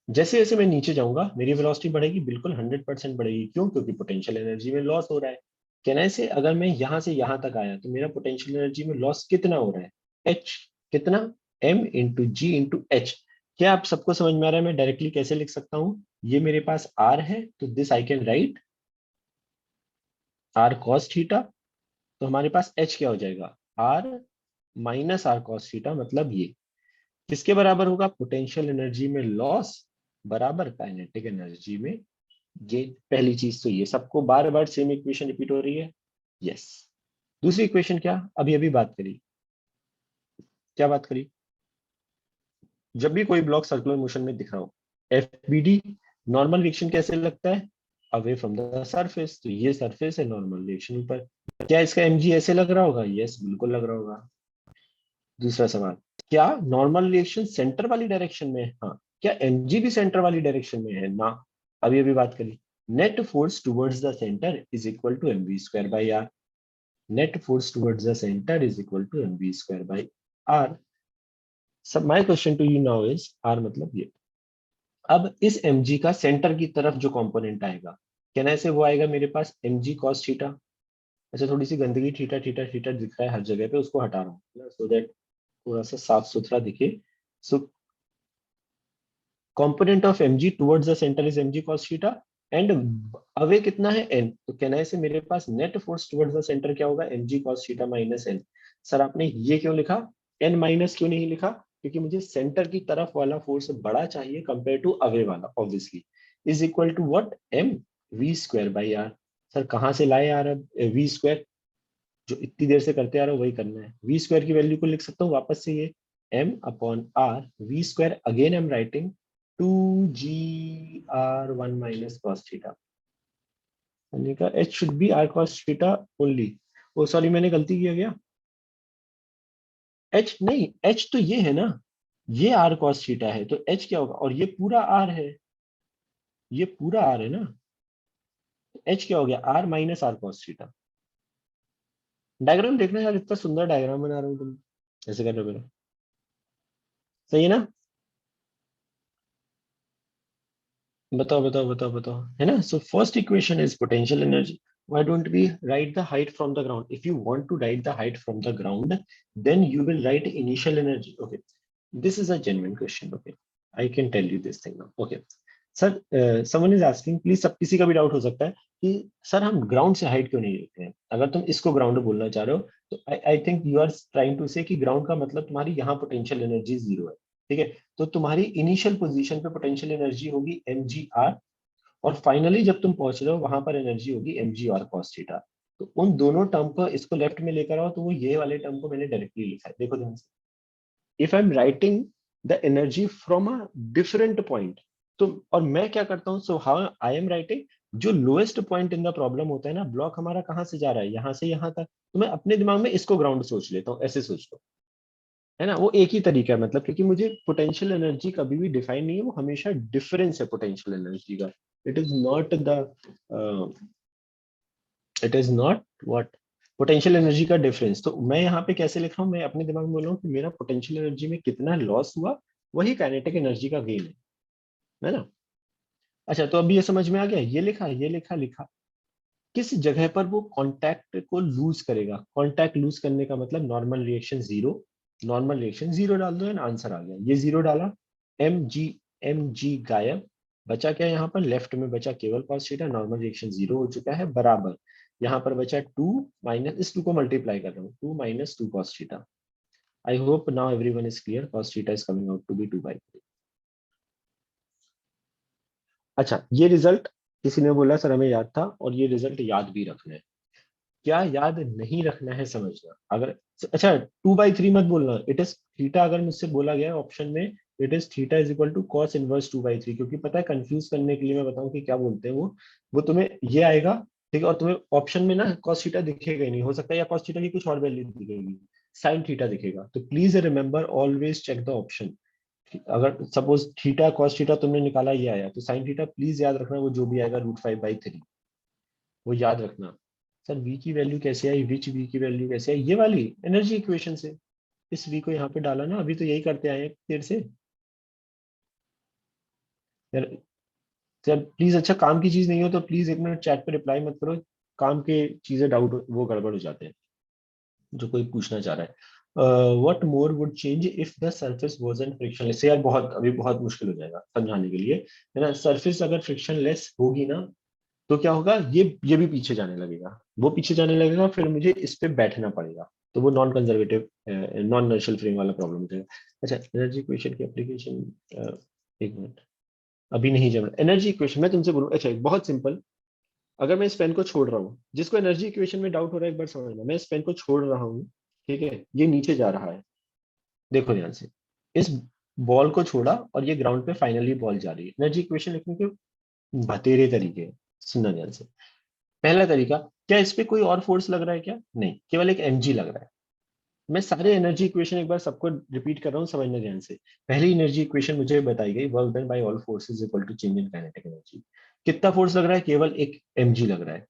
S1: जैसे जैसे मैं नीचे जाऊंगा मेरी वेलोसिटी बढ़ेगी, बिल्कुल 100% बढ़ेगी। क्यों, क्योंकि पोटेंशियल एनर्जी में लॉस हो रहा है। कहने से अगर मैं यहां से यहां तक आया, तो मेरा पोटेंशियल एनर्जी में लॉस कितना हो रहा है, एच। कितना, m into G into H. क्या आप सबको समझ में आ रहा है मैं डायरेक्टली कैसे लिख सकता हूँ। ये मेरे पास r है, तो this I can right r cos theta. तो हमारे पास h क्या हो जाएगा, r minus r cos theta, मतलब ये किसके बराबर होगा, पोटेंशियल एनर्जी में लॉस बराबर काइनेटिक एनर्जी में गेन। पहली चीज तो ये, सबको बार बार सेम इक्वेशन रिपीट हो रही है, यस। दूसरी इक्वेशन क्या, अभी अभी बात करी, क्या बात करी, जब भी कोई ब्लॉक सर्कुलर मोशन में दिख रहा हो, F B D, normal reaction कैसे लगता है, अवे फ्रॉम द सरफेस, तो ये सरफेस है, नॉर्मल रिएक्शन ऊपर। क्या इसका एम जी ऐसे लग रहा होगा, यस बिल्कुल लग रहा होगा। दूसरा सवाल, क्या नॉर्मल रिएक्शन सेंटर वाली डायरेक्शन में है, हाँ। क्या एमजी भी सेंटर वाली डायरेक्शन में है ना, अभी अभी बात करी। Net force towards the centre is equal to M V square by R. Net force towards the centre is equal to M V square by R. सब my question to you now is, R मतलब ये। अब इस mg का centre की तरफ जो component आएगा, कहना से वो आएगा मेरे पास mg cos थीटा। अच्छा, थोड़ी सी गंदगी थीटा थीटा थीटा दिख रहा है हर जगह पे, उसको हटा रहा हूँ सो दैट थोड़ा सा साफ सुथरा दिखे। So component of mg towards the centre is mg cos theta, and away कितना है n, तो कहना से मेरे पास net force towards the centre क्या होगा, mg cos theta minus n। Sir आपने ये क्यों लिखा, n माइनस क्यों नहीं लिखा, क्योंकि मुझे सेंटर की तरफ वाला फोर्स बड़ा चाहिए कंपेयर टू अवे वाला, obviously. Is equal to what, m v square by R. Sir कहाँ से लाए यार, अब वी स्क्वायर जो इतनी देर से करते आ रहे हो वही करना है। वी स्क्वायर की वैल्यू को लिख सकता हूँ वापस से, ये m/r V square, again I am writing 2gr1 minus cos theta, यानी का h should be r cos theta only. Oh sorry, मैंने गलती किया क्या, h नहीं, h तो ये है ना, ये r cos थीटा है, तो h क्या होगा, और ये पूरा r है, ये पूरा r है ना, h क्या हो गया, r minus r cos theta. Diagram देखना यार, इतना सुंदर डायग्राम बना रहा हूँ, तुम ऐसे कर रहे हो, सही है ना, बताओ बताओ बताओ बताओ, है ना। So first equation is potential energy, why don't we write the height from the ground? If you want to write the height from the ground, then you will write initial energy. Okay, this is a genuine question. Okay, I can tell you this thing now. Okay, sir, someone is asking, please, सब किसी का भी doubt हो सकता है कि sir हम ground से हाइट क्यों नहीं लेते हैं। अगर तुम इसको ग्राउंड बोलना चाह रहे हो तो I think you are trying to say कि ग्राउंड का मतलब तुम्हारी यहाँ पोटेंशियल एनर्जी जीरो है, ठीक है। तो तुम्हारी इनिशियल पोजीशन पे पोटेंशियल एनर्जी होगी mgr, और फाइनली जब तुम पहुंच रहे हो वहां पर एनर्जी होगी mgr cos थीटा। तो उन दोनों टर्म को इसको लेफ्ट में लेकर आओ, तो वो ये वाले टर्म को मैंने डायरेक्टली लिखा है, देखो ध्यान से। If I am writing the energy from a different point, तो और मैं क्या करता हूँ, so how I am writing, जो lowest point in the problem होता है ना, ब्लॉक हमारा कहाँ से जा रहा है, यहाँ से यहाँ तक, तो मैं अपने दिमाग में इसको ग्राउंड सोच लेता हूँ, ऐसे सोच लो, है ना। वो एक ही तरीका है, मतलब क्योंकि मुझे पोटेंशियल एनर्जी कभी भी डिफाइन नहीं है, वो हमेशा डिफरेंस है पोटेंशियल एनर्जी का। It is not the it is not what, potential energy का डिफरेंस। तो मैं यहाँ पे कैसे लिख रहा हूँ, मैं अपने दिमाग में बोल रहा हूँ कि मेरा पोटेंशियल एनर्जी में कितना लॉस हुआ, वही काइनेटिक एनर्जी का गेन है ना। अच्छा, तो अभी ये समझ में आ गया, ये लिखा, ये लिखा, लिखा किस जगह पर वो कांटेक्ट को लूज करेगा। कांटेक्ट लूज करने का मतलब normal reaction zero, normal reaction zero डाल दो एंड आंसर आ गया, ये जीरो डाला, एम जी गायब, बचा क्या यहाँ पर, लेफ्ट में बचा केवल cos theta, normal reaction zero हो चुका है, बराबर यहाँ पर बचा टू, माइनस इस टू को मल्टीप्लाई कर रहा हूँ, two minus two cos theta. I hope now everyone is clear, cos theta is coming out to be 2/3। अच्छा, ये रिजल्ट किसी ने बोला सर हमें याद था, और ये रिजल्ट याद भी रखना है। क्या याद नहीं रखना है समझना, अगर अच्छा 2/3 मत बोलना, इट इज थीटा, अगर मुझसे बोला गया ऑप्शन में it is theta is equal to cos inverse 2/3, क्योंकि पता है कंफ्यूज करने के लिए मैं बताऊं कि क्या बोलते हैं वो तुम्हें ये आएगा, ठीक है, और तुम्हें ऑप्शन में ना कॉस थीटा दिखेगा ही नहीं, हो सकता है या कॉस थीटा की कुछ और वैल्यू दिखेगी, साइन थीटा दिखेगा। तो please remember always check the option. अगर सपोज थीटा कॉस थीटा तुमने निकाला, ये आया, तो साइन थीटा प्लीज याद रखना, वो जो भी आएगा √5/3, वो याद रखना। सर वी की वैल्यू कैसे आई, विच वी की वैल्यू कैसे आई, ये वाली एनर्जी इक्वेशन से, इस वी को यहाँ पे डाला ना, अभी तो यही करते आए हैं देर से यार। सर प्लीज, अच्छा काम की चीज नहीं हो तो प्लीज 1 मिनट चैट पे रिप्लाई मत करो, काम के चीजें डाउट वो गड़बड़ हो जाते हैं, जो कोई पूछना चाह रहा है। What more would change if the surface wasn't frictionless, यार बहुत अभी बहुत मुश्किल हो जाएगा समझाने के लिए, है ना। सरफेस अगर फ्रिक्शनलेस होगी ना, तो क्या होगा, ये भी पीछे जाने लगेगा, वो पीछे जाने लगेगा, फिर मुझे इस पे बैठना पड़ेगा, तो वो नॉन कंजर्वेटिव, नॉन नर्शल फ्रेम वाला प्रॉब्लम हो जाएगा। अच्छा, एनर्जी इक्वेशन की एप्लीकेशन, 1 मिनट, अभी नहीं जम रहा एनर्जी इक्वेशन, मैं तुमसे बोलूँ, अच्छा बहुत सिंपल, अगर मैं इस पेन को छोड़ रहा हूँ, जिसको एनर्जी इक्वेशन में डाउट हो रहा है एक बार समझना, मैं इस पेन को छोड़ रहा हूँ, ठीक है, ये नीचे जा रहा है, देखो ध्यान से, इस बॉल को छोड़ा और ये ग्राउंड पे फाइनली बॉल जा रही है, एनर्जी इक्वेशन लिखने के बतेरे तरीके हैं, सुनना ध्यान से। पहला तरीका, क्या इस पे कोई और फोर्स लग रहा है क्या, नहीं, केवल एक mg लग रहा है। मैं सारे एनर्जी इक्वेशन एक बार सबको रिपीट कर रहा हूँ, समझना ध्यान से। पहली एनर्जी इक्वेशन मुझे बताई गई, work done by all forces equal to change in kinetic energy. कितना फोर्स लग रहा है, केवल एक mg लग रहा है।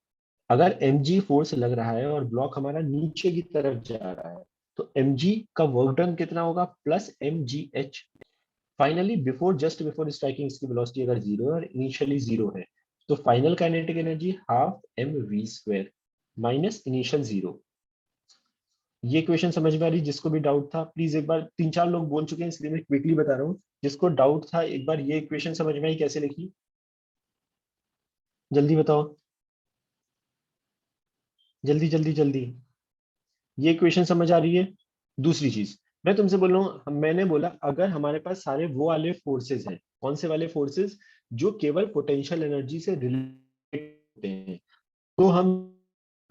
S1: अगर mg फोर्स लग रहा है और ब्लॉक हमारा नीचे की तरफ जा रहा है, तो mg का वर्क डन कितना होगा, plus mgh। Finally before, just before striking, इसकी वेलोसिटी अगर जीरो है और इनिशियली जीरो है, तो final kinetic energy half M V square minus initial zero. ये क्वेश्चन समझ में आ रही, जिसको भी डाउट था प्लीज एक बार, 3-4 लोग बोल चुके हैं इसलिए मैं क्विकली बता रहा हूँ, जिसको डाउट था एक बार ये इक्वेशन समझ में आई कैसे लिखी, जल्दी बताओ, जल्दी जल्दी जल्दी, ये इक्वेशन समझ आ रही है। दूसरी चीज, मैं तुमसे बोल रहा हूँ, मैंने बोला अगर हमारे पास सारे वो वाले फोर्सेस हैं, कौन से वाले फोर्सेस, जो केवल पोटेंशियल एनर्जी से रिलेटेड होते हैं, तो हम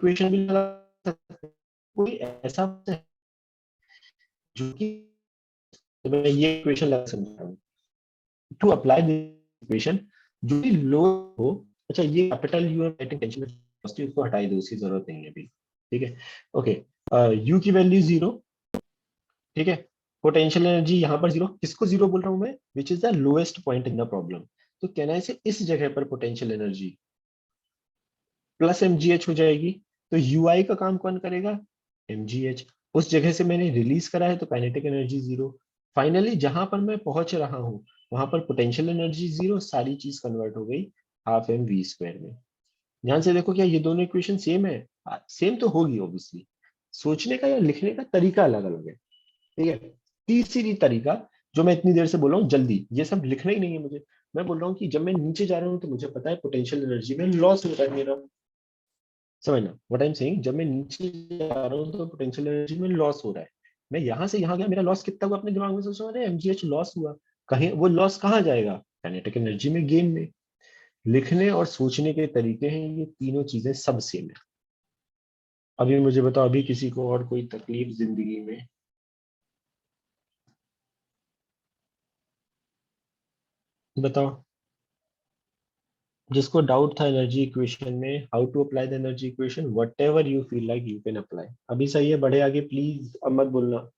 S1: इक्वेशन भी लगा सकते हैं। कोई ऐसा है जो कि, तो मैं ये इक्वेशन लगा समझा हूँ टू अप्लाई दिस इक्वेशन, जो कि लो हो। अच्छा, ये कैपिटल यू है राइटिंग टेंशन में, उसको हटा दो, उसकी जरूरत नहीं है अभी। ठीक है, ओके। यू की वैल्यू 0, ठीक है। पोटेंशियल एनर्जी यहाँ पर 0, किसको 0 बोल रहा हूँ मैं, which is the lowest point in the problem. तो कहना है इसे, इस जगह पर पोटेंशियल एनर्जी प्लस mgh हो जाएगी। तो ui का काम कौन करेगा, mgh। उस जगह से मैंने रिलीज करा है तो काइनेटिक एनर्जी 0। फाइनली जहां पर मैं पहुंच रहा हूं वहां पर पोटेंशियल एनर्जी 0, सारी चीज कन्वर्ट हो गई हाफ एम वी स्क्वायर में। ध्यान से देखो, क्या ये दोनों इक्वेशन सेम है, सेम तो होगी ऑब्वियसली, सोचने का या लिखने का तरीका अलग अलग है। ठीक है, तीसरी तरीका जो मैं इतनी देर से बोल रहा हूँ, जल्दी ये सब लिखना ही नहीं है मुझे। मैं बोल रहा हूँ कि जब मैं नीचे जा रहा हूँ तो मुझे पता है पोटेंशियल एनर्जी में लॉस हो रहा है मेरा। समझना व्हाट आई एम सेइंग, जब मैं नीचे जा रहा हूँ तो पोटेंशियल एनर्जी में लॉस हो रहा है। मैं यहाँ से यहाँ गया, मेरा लॉस कितना हुआ, अपने दिमाग में सोच रहा हूँ, अरे एमजीएच लॉस हुआ। कहीं वो लॉस कहाँ जाएगा, काइनेटिक एनर्जी में, गेन में। लिखने और सोचने के तरीके हैं, ये तीनों चीजें सब सेम है। अभी मुझे बताओ, अभी किसी को और कोई तकलीफ जिंदगी में, बताओ। जिसको डाउट था एनर्जी इक्वेशन में, how to apply the energy equation, whatever you feel like you can apply. अभी सही है, बढ़े आगे प्लीज, अब मत बोलना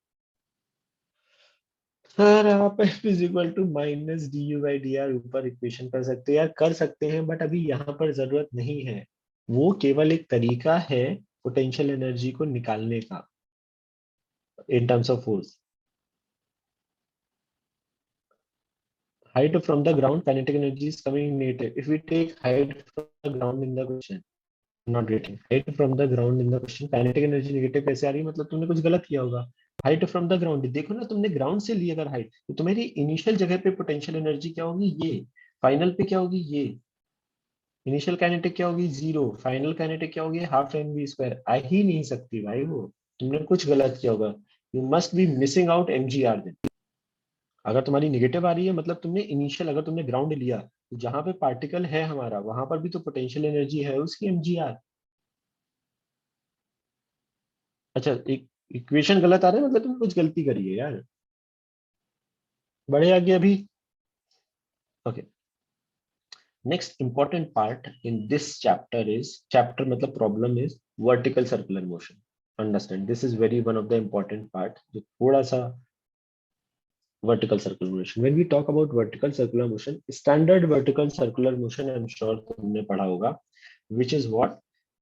S1: सर आप F is equal to minus D U by D R ऊपर इक्वेशन कर सकते हैं। यार कर सकते हैं, बट अभी यहाँ पर जरूरत नहीं है। वो केवल एक तरीका है पोटेंशियल एनर्जी को निकालने का इन terms of force. Height from the ground, kinetic energy is coming negative. If we take height from the ground in the question, not getting height from the ground in the question, kinetic energy negative कैसे आ रही है, मतलब तुमने कुछ गलत किया होगा। Height from the ground, देखो ना, तुमने ग्राउंड से ली अगर हाइट, तो तुम्हारी इनिशियल जगह पे पोटेंशियल एनर्जी क्या होगी, ये। फाइनल पे क्या होगी, ये। इनिशियल काइनेटिक क्या होगी, 0। फाइनल काइनेटिक क्या होगी, हाफ एम वी स्क्वायर। आ ही नहीं सकती भाई वो, तुमने कुछ गलत किया होगा। You must be missing out M G R. अगर तुम्हारी निगेटिव आ रही है, मतलब तुमने इनिशियल, अगर तुमने ग्राउंड लिया तो जहां पे पार्टिकल है हमारा, वहां पर भी तो पोटेंशियल एनर्जी है उसकी, mgr। अच्छा, एक इक्वेशन गलत आ रहा है, मतलब तुमने कुछ गलती करी है यार। बढ़े आगे अभी, okay. Next important part in this chapter is, chapter मतलब problem is vertical circular motion. Understand, this is very one of the important part, जो थोड़ा सा vertical circular motion. When we talk about vertical circular motion, standard vertical circular motion, I'm sure तुमने पढ़ा होगा, which is what।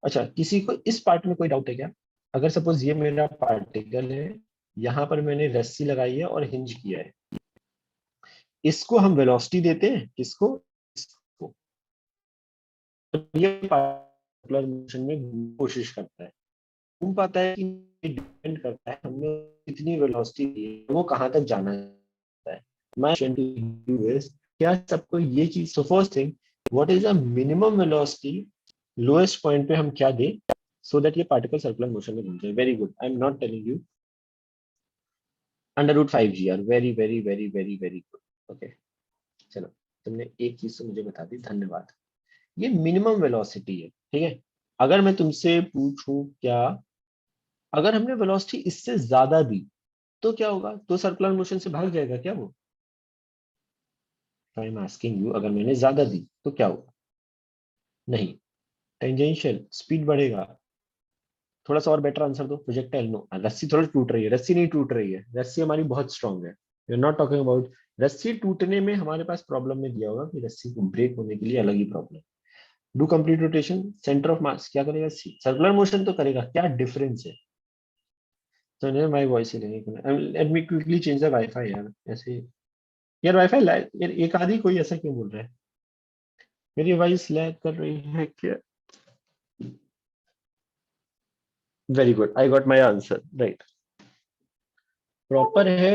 S1: अच्छा, किसी को इस पार्ट में कोई डाउट है क्या। अगर सपोज ये मेरा पार्टिकल है, यहाँ पर मैंने रस्सी लगाई है और हिंज किया है, इसको हम वेलोसिटी देते हैं, किसको, इसको। तो ये सर्कुलर मोशन में घूमने की कोशिश करता है, घूम पाता है कि, डिपेंड करता है हमने कितनी वेलोसिटी दी है, वो कहाँ तक जाना है। My question to you is, क्या सबको ये चीज, so first thing, what is the minimum velocity, lowest point पे हम क्या दें, so that ये पार्टिकल सर्कुलर मोशन में घूम जाए। Very good, I am not telling you, under root 5 GR, very very very very very good. Okay, चलो, तुमने एक चीज तो मुझे बता दी, धन्यवाद। ये मिनिमम वेलोसिटी है, ठीक है। अगर मैं तुमसे पूछूं क्या, अगर हमने वेलोसिटी इससे ज्यादा दी तो क्या होगा, तो सर्कुलर मोशन से भाग जाएगा क्या वो। आई एम आस्किंग यू, अगर मैंने ज्यादा दी तो क्या होगा, नहीं। टेंजेंशियल स्पीड बढ़ेगा। थोड़ा सा और बेटर आंसर दो, प्रोजेक्टाइल नो, रस्सी थोड़ा टूट रही है, रस्सी नहीं टूट रही है, रस्सी हमारी बहुत स्ट्रांग है। We are not talking about रस्सी टूटने में, हमारे पास प्रॉब्लम में दिया होगा कि रस्सी को ब्रेक होने के लिए अलग ही problem. Do complete rotation, center of mass क्या करेगा, सर्कुलर मोशन तो करेगा, क्या डिफरेंस है। तो माय वॉइस ही नहीं, let me quickly change the wifi यार, ऐसे। यार वाईफाई यार, एक आधी कोई ऐसा क्यों बोल रहा है, मेरी वॉइस लैग कर रही है क्या। Very good, I got my answer right, proper है।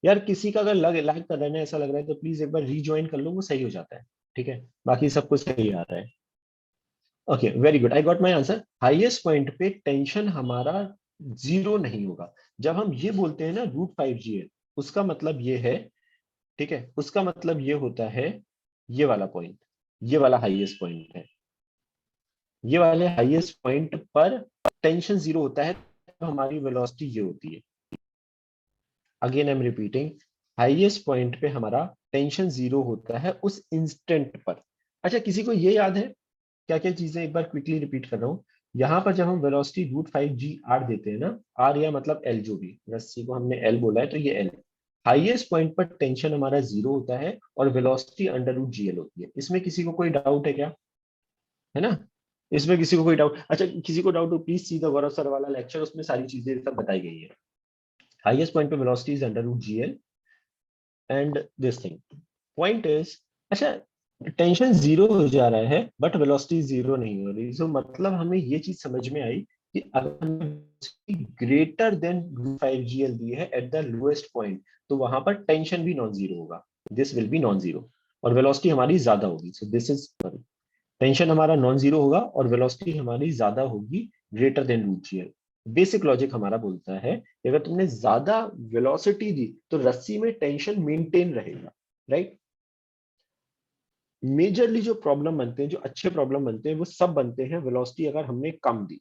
S1: यार किसी का अगर लैग कर रहा है ना, ऐसा लग रहा है, तो प्लीज एक बार रीज्वाइन कर लो, वो सही हो जाता है। ठीक है, बाकी सब कुछ सही आ रहा है। Okay, very good, I got my answer. Highest point पे टेंशन हमारा 0 नहीं होगा। जब हम ये बोलते हैं ना √5 GL, उसका मतलब ये है, ठीक है, उसका मतलब ये होता है, ये वाला पॉइंट, ये वाला हाईएस्ट पॉइंट है। ये वाले हाईएस्ट पॉइंट पर टेंशन जीरो होता है तो हमारी वेलोसिटी ये होती है। Again I am repeating, highest point पे हमारा टेंशन जीरो होता है उस इंस्टेंट पर। अच्छा, किसी को ये याद है क्या क्या चीजें? एक बार क्विकली रिपीट कर रहा हूँ। यहाँ पर जब हम वेलोसिटी √5 g r देते हैं ना, आर या मतलब एल, जो भी रस्सी को हमने एल बोला है तो ये एल, हाईएस्ट पॉइंट पर टेंशन हमारा जीरो होता है और वेलोसिटी √GL होती है। इसमें किसी को कोई डाउट है क्या? है ना? इसमें किसी को कोई डाउट? अच्छा, किसी को डाउट हो please see the Gaurav sir वाला लेक्चर, उसमें सारी चीजें सब बताई गई है। हाईएस्ट पॉइंट पे velocity is √GL and this thing, point is, अच्छा, टेंशन जीरो हो जा रहा है बट वेलोसिटी जीरो नहीं हो रही, तो मतलब हमें ये चीज समझ में आई कि अगर हमें ग्रेटर देन √5 GL दी है एट द लोएस्ट पॉइंट, तो वहां पर टेंशन भी नॉन जीरो होगा, this will be non zero, और वेलोसिटी हमारी ज्यादा होगी। सो दिस इज, टेंशन हमारा नॉन जीरो होगा और वेलोसिटी हमारी ज्यादा होगी greater than √GL। Basic logic हमारा बोलता है कि अगर तुमने ज्यादा वेलोसिटी दी तो रस्सी में टेंशन मेंटेन रहेगा, राइट? मेजरली जो प्रॉब्लम बनते हैं, जो अच्छे प्रॉब्लम बनते हैं, वो सब बनते हैं वेलोसिटी अगर हमने कम दी।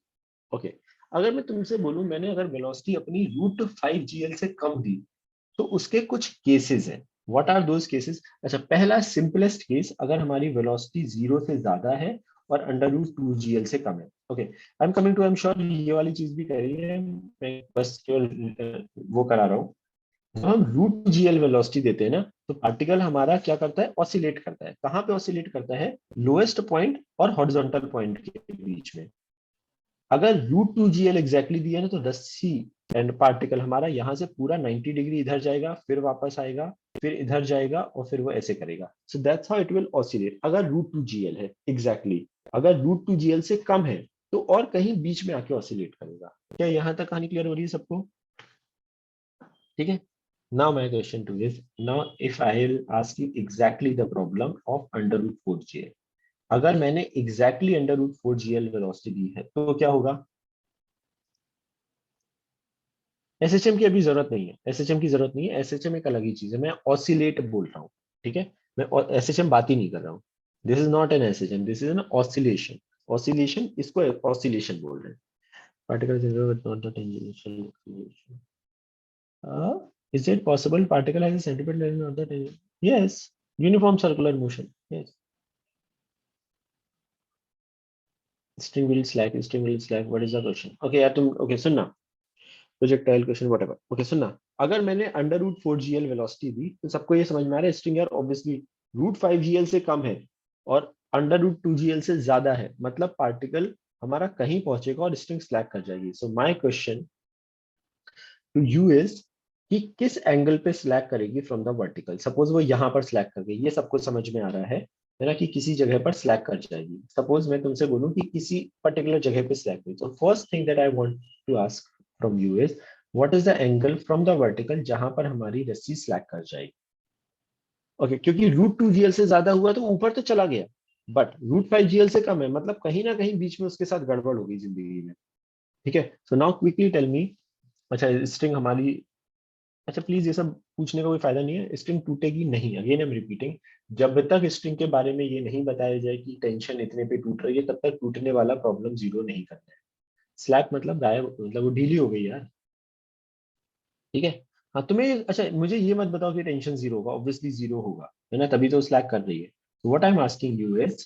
S1: ओके, अगर मैं तुमसे बोलूं मैंने अगर वेलोसिटी अपनी √5 GL से कम दी तो उसके कुछ केसेस हैं। What are those cases? अच्छा, पहला सिंपलेस्ट केस, अगर हमारी वेलोसिटी जीरो से ज्यादा है और √2 GL से कम है। Okay, I am coming to, I am sure ये वाली चीज भी करी है, मैं बस केवल वो करा रहा हूँ। जब हम √GL वेलोसिटी देते हैं ना, तो पार्टिकल हमारा क्या करता है? ऑसिलेट करता है। कहाँ पे ऑसिलेट करता है? लोएस्ट पॉइंट और हॉरिजॉन्टल पॉइंट के बीच में। अगर √2 GL एग्जैक्टली दिया ना, तो रस्सी एंड पार्टिकल हमारा यहाँ से पूरा 90 डिग्री इधर जाएगा, फिर वापस आएगा, फिर इधर जाएगा, और फिर वो ऐसे करेगा। So that's how it will oscillate अगर √2 GL है एग्जैक्टली। अगर √2 GL से कम है तो और कहीं बीच में आके ऑसिलेट करेगा। क्या यहाँ तक कहानी क्लियर हो रही है सबको? ठीक है। Now my question to you is, now if I will ask you exactly the problem of √4 GL, अगर मैंने exactly √4 GL वेलोसिटी दी है तो क्या होगा? एसएचएम की अभी जरूरत नहीं है, एसएचएम की जरूरत नहीं है, एसएचएम एक अलग ही चीज है, मैं ऑसिलेट बोल रहा हूँ। ठीक है, मैं एसएचएम बात ही नहीं कर रहा हूँ। This is not an SHM, this is an oscillation. Oscillation, इसको ऑसिलेशन बोल रहे हैं। Particle not the tangential oscillation. Is it possible particle has a centripetal line of the tangent? Yes, uniform circular motion. Yes. String will slack, string will slack. What is the question? Okay, यार तुम okay सुनना, projectile question whatever. Okay सुनना, अगर मैंने √4 GL velocity दी तो सबको ये समझ में आ रहा है स्ट्रिंग यार ऑब्वियसली √5 GL से कम है और √2 GL से ज्यादा है, मतलब पार्टिकल हमारा कहीं पहुंचेगा और स्ट्रिंग स्लैक कर जाएगी। So my question to you is कि किस एंगल पे स्लैक करेगी फ्रॉम द वर्टिकल। सपोज वो यहाँ पर स्लैक कर गई, ये सबको समझ में आ रहा है ना, कि किसी जगह पर स्लैक कर जाएगी। सपोज मैं तुमसे बोलूं कि किसी पर्टिकुलर जगह पे स्लैक हुई, तो first thing that I want to ask from you is what is the angle from the vertical जहां पर हमारी रस्सी स्लैक कर जाएगी। ओके, क्योंकि √2 GL से ज्यादा हुआ तो ऊपर तो चला गया, बट √5 GL से कम है, मतलब कहीं ना कहीं बीच में उसके साथ गड़बड़ हो गई जिंदगी में। ठीक है, so now quickly tell me. अच्छा, स्ट्रिंग हमारी, अच्छा प्लीज ये सब पूछने का कोई फायदा नहीं है, स्ट्रिंग टूटेगी नहीं, अगेन आई एम रिपीटिंग। जब तक स्ट्रिंग के बारे में ये नहीं बताया जाए कि टेंशन इतने पे टूट रही है, तब तक टूटने वाला प्रॉब्लम जीरो नहीं करना है। स्लैप मतलब गायब, मतलब वो ढीली हो गई यार। ठीक है। हाँ तुम्हें, अच्छा मुझे ये मत बताओ कि टेंशन जीरो होगा, ऑब्वियसली जीरो होगा, है ना, तभी तो स्लैक कर रही है। What I am asking you is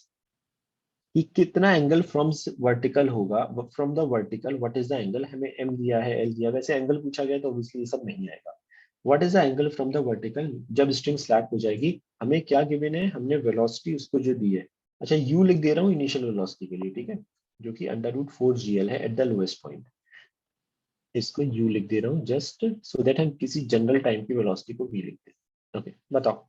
S1: कि कितना एंगल फ्रॉम वर्टिकल होगा, from the vertical what is the angle, हमें एम दिया है, एल दिया, वैसे एंगल पूछा गया तो ऑब्वियसली ये सब नहीं आएगा। What is the angle from the vertical जब स्ट्रिंग स्लैक हो जाएगी, हमें क्या गिवन है, हमने वेलोसिटी उसको जो दी है। अच्छा, यू लिख दे रहा हूँ इनिशियल वेलोसिटी के लिए, ठीक है, जो कि √4 GL है एट द लोएस्ट पॉइंट। इसको यू लिख दे रहा हूँ जस्ट सो दैट हम किसी जनरल टाइम की वेलोसिटी को भी लिख दें। ओके बताओ।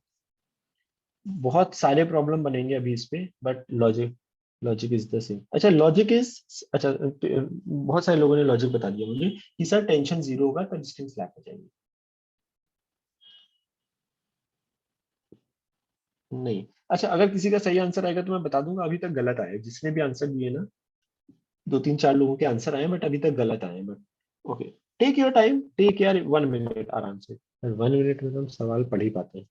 S1: बहुत सारे प्रॉब्लम बनेंगे अभी इस पे, but logic, logic is the same. अच्छा लॉजिक इज, अच्छा बहुत सारे लोगों ने लॉजिक बता दिया मुझे कि सर टेंशन जीरो होगा तो डिस्टेंस स्लैक हो जाएगी। नहीं, अच्छा अगर किसी का सही आंसर आएगा तो मैं बता दूंगा, अभी तक गलत आया है। जिसने भी आंसर दिए ना, दो तीन चार लोगों के आंसर आए बट अभी तक गलत आए, but okay. Take your time, take यार 1 मिनट आराम से, 1 मिनट में तो हम सवाल पढ़ ही पाते हैं।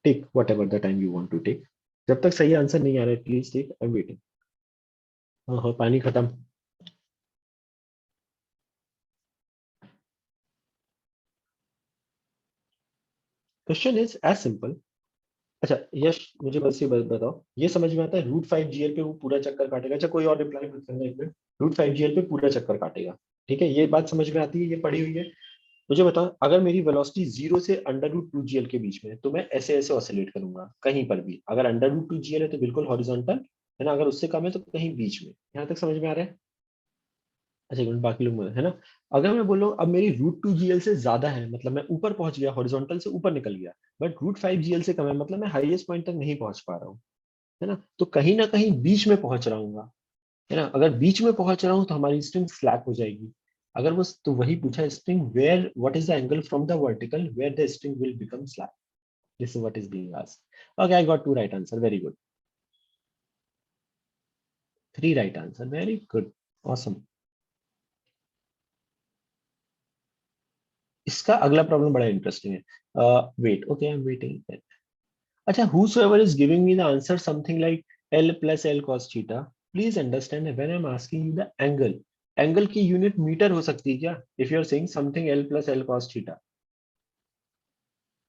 S1: Take whatever the time you want to take. जब तक सही आंसर नहीं आ रहा है please take, I am waiting. ओहो, पानी खत्म। Question is as simple. अच्छा यश, मुझे बस ये बताओ, ये समझ में आता है √5 GL पे वो पूरा चक्कर काटेगा? अच्छा कोई और रिप्लाई मत करना एक मिनट। √5 GL पे पूरा चक्कर काटेगा, ठीक है, ये बात समझ में आती है, ये पढ़ी हुई है। मुझे बताओ, अगर मेरी वेलोसिटी 0 से √2 GL के बीच में है, तो मैं ऐसे ऐसे ऑसिलेट करूंगा कहीं पर भी। अगर √2 GL है तो बिल्कुल हॉरिजॉन्टल, है ना, अगर उससे कम है तो कहीं बीच में। यहाँ तक समझ में आ रहा है? अच्छा एक मिनट, बाकी लोग है ना। अगर मैं बोलूँ अब मेरी √2 GL से ज्यादा है, मतलब मैं ऊपर पहुंच गया, हॉरिजॉन्टल से ऊपर निकल गया, बट √5 GL से कम है, मतलब मैं हाईएस्ट पॉइंट तक नहीं पहुंच पा रहा हूँ, है ना, तो कहीं ना कहीं बीच में पहुंच रहा हूँ, है ना। अगर बीच में पहुंच रहा हूँ तो हमारी स्ट्रिंग स्लैक हो जाएगी। अगर वो तो वही पूछा, string where what is the angle from the vertical where the string will become slack, this is what is being asked. Okay, I got 2 right answer, very good. 3 right answer, very good, awesome. इसका अगला problem बड़ा interesting है। Wait, okay I am waiting. अच्छा, whosoever is giving me the answer something like L plus L cos theta, please understand that when I'm asking you the angle, angle की unit metre हो सकती है क्या? If you are saying something L plus L cos theta,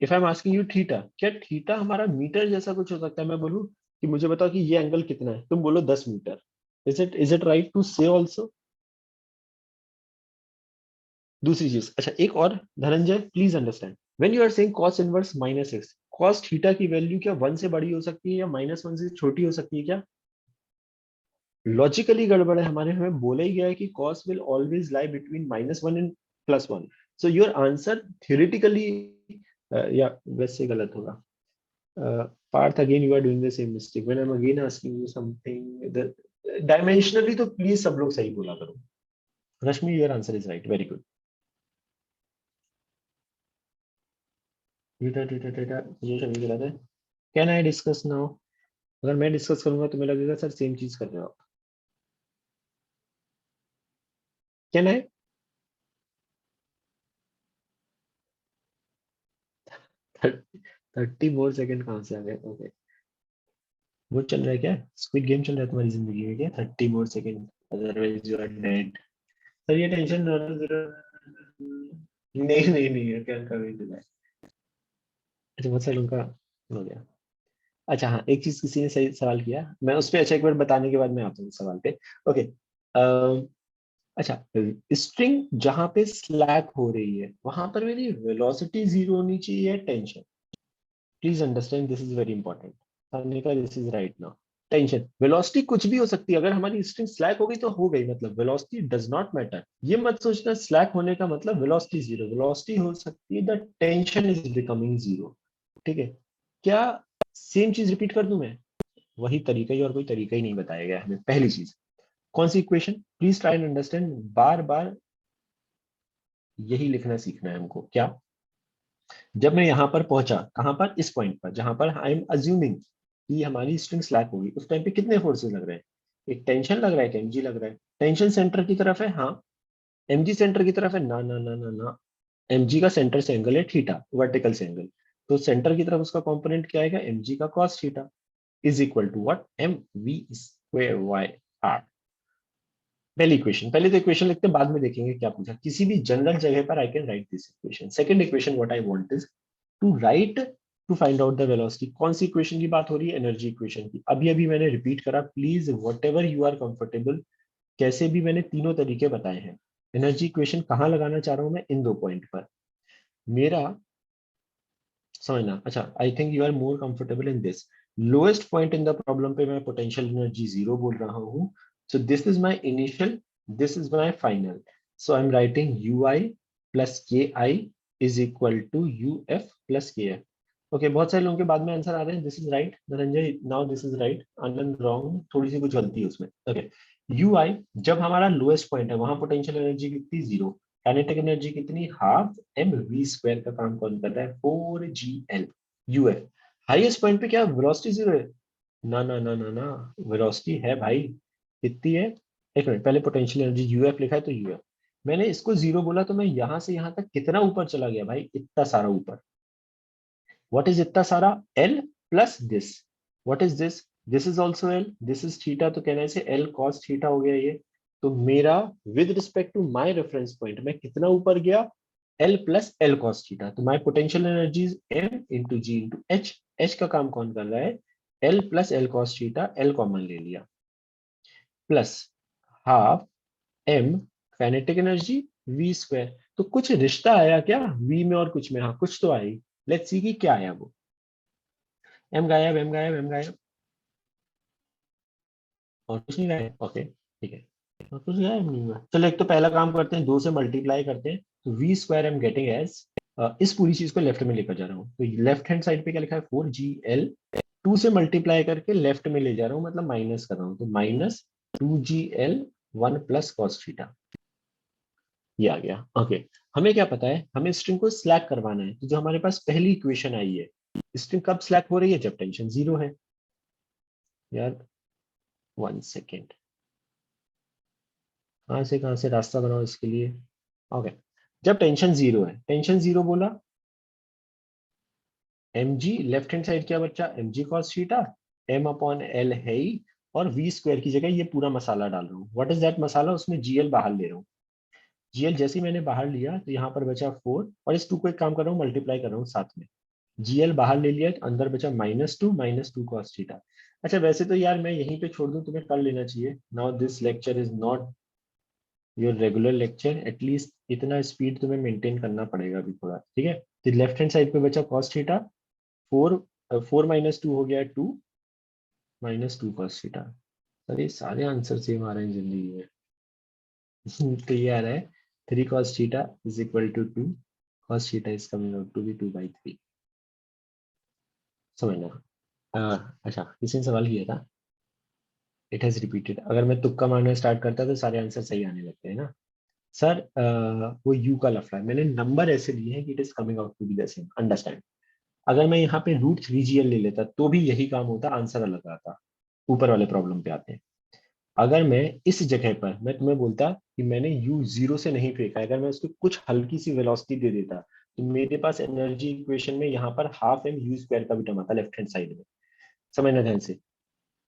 S1: if I am asking you theta, क्या theta हमारा metre जैसा कुछ हो सकता है? मैं बोलूं कि मुझे बताओ कि ये एंगल कितना है, तुम बोलो 10 metre. Is it right to say also? दूसरी चीज, अच्छा एक और, Dhananjay please understand, when you are saying cos inverse -x, cos theta की वैल्यू क्या 1 से बड़ी हो सकती है या -1 से छोटी हो सकती है क्या? लॉजिकली गड़बड़ है हमारे, हमें बोला ही गया है कि cos will always lie between -1 and +1, so your answer theoretically या वैसे गलत होगा। Parth, again you are doing the same mistake when I am again asking you something dimensionally, तो प्लीज सब लोग सही बोला करो। Rashmi, your answer is right, very good. Theta theta theta, ये सभी गलत है। Can I discuss now? अगर मैं डिस्कस करूंगा तो मुझे लगेगा सर सेम चीज कर रहे हो आप। Can I? 30 मोर सेकंड कहाँ से आ गए? ओके, वो चल रहा है क्या? स्क्विड गेम चल रहा है तुम्हारी जिंदगी में क्या? 30 more second, otherwise you are dead. Sir ये टेंशन नहीं नहीं नहीं है, क्या कर रही थी? अच्छा बहुत सारे लोगों का हो गया। अच्छा हाँ, एक चीज किसी ने सही सवाल किया, मैं उस पर अच्छा एक बार बताने के बाद मैं आता हूँ इस सवाल पे। ओके, अच्छा, स्ट्रिंग जहां पे स्लैक हो रही है वहां पर मेरी वेलोसिटी 0 होनी चाहिए या tension? Please understand, this is very important. का this is right now. Tension, velocity कुछ भी हो सकती है, अगर हमारी स्ट्रिंग स्लैक हो गई तो हो गई, मतलब वेलोसिटी डज नॉट मैटर। ये मत सोचना स्लैक होने का मतलब वेलोसिटी 0, वेलोसिटी हो सकती है द टेंशन इज बिकमिंग 0, ठीक है। क्या सेम चीज रिपीट कर दूं मैं? वही तरीका ही, और कोई तरीका ही नहीं बताया गया हमें। पहली चीज, कौन सी equation? Please try and understand, बार बार यही लिखना सीखना है हमको। क्या, जब मैं यहां पर पहुंचा, कहां पर? इस पॉइंट पर जहां पर आई एम अज्यूमिंग कि हमारी स्ट्रिंग स्लैक होगी, उस टाइम पे कितने फोर्सेस लग रहे हैं? एक टेंशन लग रहा है, एक एमजी लग रहा है। टेंशन सेंटर की तरफ है, हाँ। एमजी सेंटर की तरफ है, ना ना ना ना ना। एमजी का सेंटर से एंगल है थीटा, वर्टिकल से एंगल, तो सेंटर की तरफ उसका कंपोनेंट क्या आएगा? एमजी का cos theta is equal to what? M V square by R. पहली इक्वेशन, पहले तो इक्वेशन लिखते हैं, बाद में देखेंगे क्या पूछा। किसी भी जनरल जगह पर I can write this equation. Second equation, what I want is to write, to find out the velocity. कौन सी इक्वेशन की बात हो रही है? एनर्जी इक्वेशन की। अभी अभी मैंने रिपीट करा, please whatever you are comfortable, कैसे भी मैंने तीनों तरीके बताए हैं। एनर्जी इक्वेशन कहाँ लगाना चाह रहा हूं मैं? इन दो पॉइंट पर। मेरा समझना, अच्छा I think you are more comfortable in this. Lowest point in the problem पे मैं पोटेंशियल एनर्जी 0 बोल रहा हूँ, so this is my initial, this is my final, so I am writing U I plus K I is equal to U F plus K F. Okay, बहुत सारे लोगों के बाद में आंसर आ रहे हैं, this is right Dhananjay, now this is right, Anand wrong, थोड़ी सी कुछ गलती है उसमें। ओके, यू आई जब हमारा लोएस्ट पॉइंट है, वहां पोटेंशियल एनर्जी कितनी? 0। काइनेटिक एनर्जी कितनी? हाफ एम वी स्क्वायर का काम कौन कर रहा है? 4 GL। U F highest point पे क्या वेलोसिटी 0 है? ना ना ना ना ना, वेलोसिटी है भाई, कितनी है? एक मिनट, पहले पोटेंशियल एनर्जी यूएफ लिखा है तो यूएफ, मैंने इसको 0 बोला तो मैं यहां से यहां तक कितना ऊपर चला गया भाई? इतना सारा ऊपर। व्हाट इज इतना सारा? L plus this, what is this? This is also L, this is theta, तो कहना है एल कॉस थीटा हो गया ये। तो मेरा with respect to my reference point मैं कितना ऊपर गया, L plus L cos theta. तो my potential energy is M into G into H. H का काम कौन कर रहा है, L plus L cos theta, L common ले लिया, plus half M kinetic energy V square. तो कुछ रिश्ता आया क्या वी में और कुछ में, हाँ कुछ तो आई। लेट्स सी कि क्या आया वो। एम गायब, एम गायब, एम गायब, और कुछ नहीं गायब। ओके ठीक है, और कुछ गायब नहीं हुआ। चलो एक तो पहला काम करते हैं, दो से मल्टीप्लाई करते हैं, तो V square am getting as, इस पूरी चीज को लेफ्ट में लेकर जा रहा हूँ, तो लेफ्ट हैंड साइड पे क्या लिखा है, 4GL, टू से मल्टीप्लाई करके लेफ्ट में ले जा रहा हूँ, मतलब माइनस कर रहा हूँ, तो minus 2GL 1 plus cos theta, ये आ गया। ओके, हमें क्या पता है, हमें स्ट्रिंग को स्लैक करवाना है, तो जो हमारे पास पहली इक्वेशन आई है, स्ट्रिंग कब स्लैक हो रही है, जब टेंशन जीरो है। यार 1 सेकेंड, कहाँ से रास्ता बनाओ इसके लिए। ओके, जब टेंशन जीरो है, टेंशन जीरो बोला, M G left hand side क्या बच्चा, M G cos theta, M upon L है ही, और वी स्क्वायर की जगह ये पूरा मसाला डाल रहा हूँ। व्हाट इज दैट मसाला, उसमें जीएल बाहर ले रहा हूँ। जीएल जैसे ही मैंने बाहर लिया तो यहाँ पर बचा 4, और इस टू को एक काम कर रहा हूँ, मल्टीप्लाई कर रहा हूँ साथ में। जीएल बाहर ले लिया, अंदर बचा -2 कॉस थीटा। अच्छा वैसे तो यार मैं यहीं पे छोड़ दूं, तुम्हें कर लेना चाहिए। Now this lecture is not your regular lecture, at least इतना स्पीड तुम्हें मेंटेन करना पड़ेगा अभी थोड़ा, ठीक है। तो लेफ्ट हैंड साइड पे बचा कॉस थीटा, 4 -2 हो गया 2, -2 कॉस थीटा। सर ये सारे आंसर सेम आ रहे हैं जिंदगी में। तो ये आ रहा है 3 cos theta is equal to 2 cos theta is coming out to be 2/3। समझना। अच्छा किसी ने सवाल किया था, इट हैज रिपीटेड। अगर मैं तुक्का मारना स्टार्ट करता तो सारे आंसर सही आने लगते हैं ना सर। वो यू का लफड़ा है, मैंने नंबर ऐसे लिए हैं कि it is coming out to be the same, understand. अगर मैं यहाँ पे √3GL ले लेता तो भी यही काम होता, आंसर अलग आता। ऊपर वाले प्रॉब्लम पे आते हैं। अगर मैं इस जगह पर मैं तुम्हें बोलता कि मैंने यू जीरो से नहीं फेंका, अगर मैं उसको कुछ हल्की सी वेलोसिटी दे देता, तो मेरे पास एनर्जी इक्वेशन में यहाँ पर हाफ एम यू स्क्वायर का भी टर्म आता लेफ्ट हैंड साइड में। समझना ध्यान से,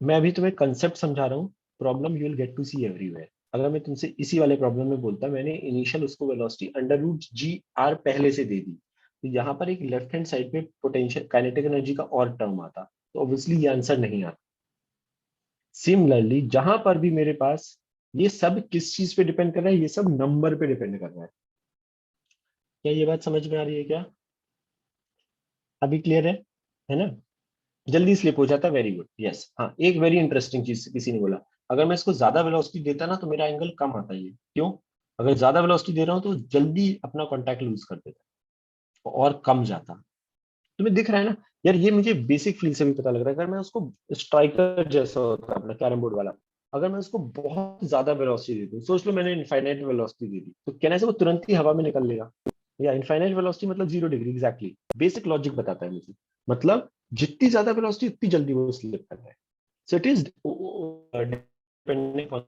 S1: मैं अभी तुम्हें कंसेप्ट समझा रहा हूँ, problem you will get to see everywhere. अगर मैं तुमसे इसी वाले प्रॉब्लम में बोलता मैंने इनिशियल उसको वेलोसिटी √GR पहले से दे दी, तो यहाँ पर एक लेफ्ट हैंड साइड पे पोटेंशियल काइनेटिक एनर्जी का और टर्म आता, तो ऑब्वियसली ये आंसर नहीं आता। सिमिलरली जहां पर भी मेरे पास, ये सब किस चीज पे डिपेंड कर रहा है, ये सब नंबर पे डिपेंड कर रहा है। क्या ये बात समझ में आ रही है क्या, अभी क्लियर है ना। जल्दी स्लिप हो जाता है, वेरी गुड, यस। हाँ एक वेरी इंटरेस्टिंग चीज किसी ने बोला, अगर मैं इसको ज्यादा वेलोसिटी देता ना तो मेरा एंगल कम आता है, क्यों। अगर ज्यादा वेलोसिटी दे रहा हूँ तो जल्दी अपना कांटेक्ट लूज कर देता है और कम जाता। तुम्हें दिख रहा है ना यार, ये मुझे बेसिक फील से भी पता लग रहा है। अगर मैं उसको स्ट्राइकर जैसा होता है अपना कैरम बोर्ड वाला, अगर मैं उसको बहुत ज्यादा वेलोसिटी दे दूं, सोच लो मैंने इनफाइनाइट वेलोसिटी दे दी, तो कहने से वो तुरंत ही हवा में निकल लेगा। या इनफाइनाइट वेलोसिटी मतलब 0 डिग्री, एग्जैक्टली बेसिक लॉजिक बताता है मुझे। मतलब जितनी ज्यादा वेलोसिटी उतनी जल्दी वो स्लिप कर रहा है। So it is depending on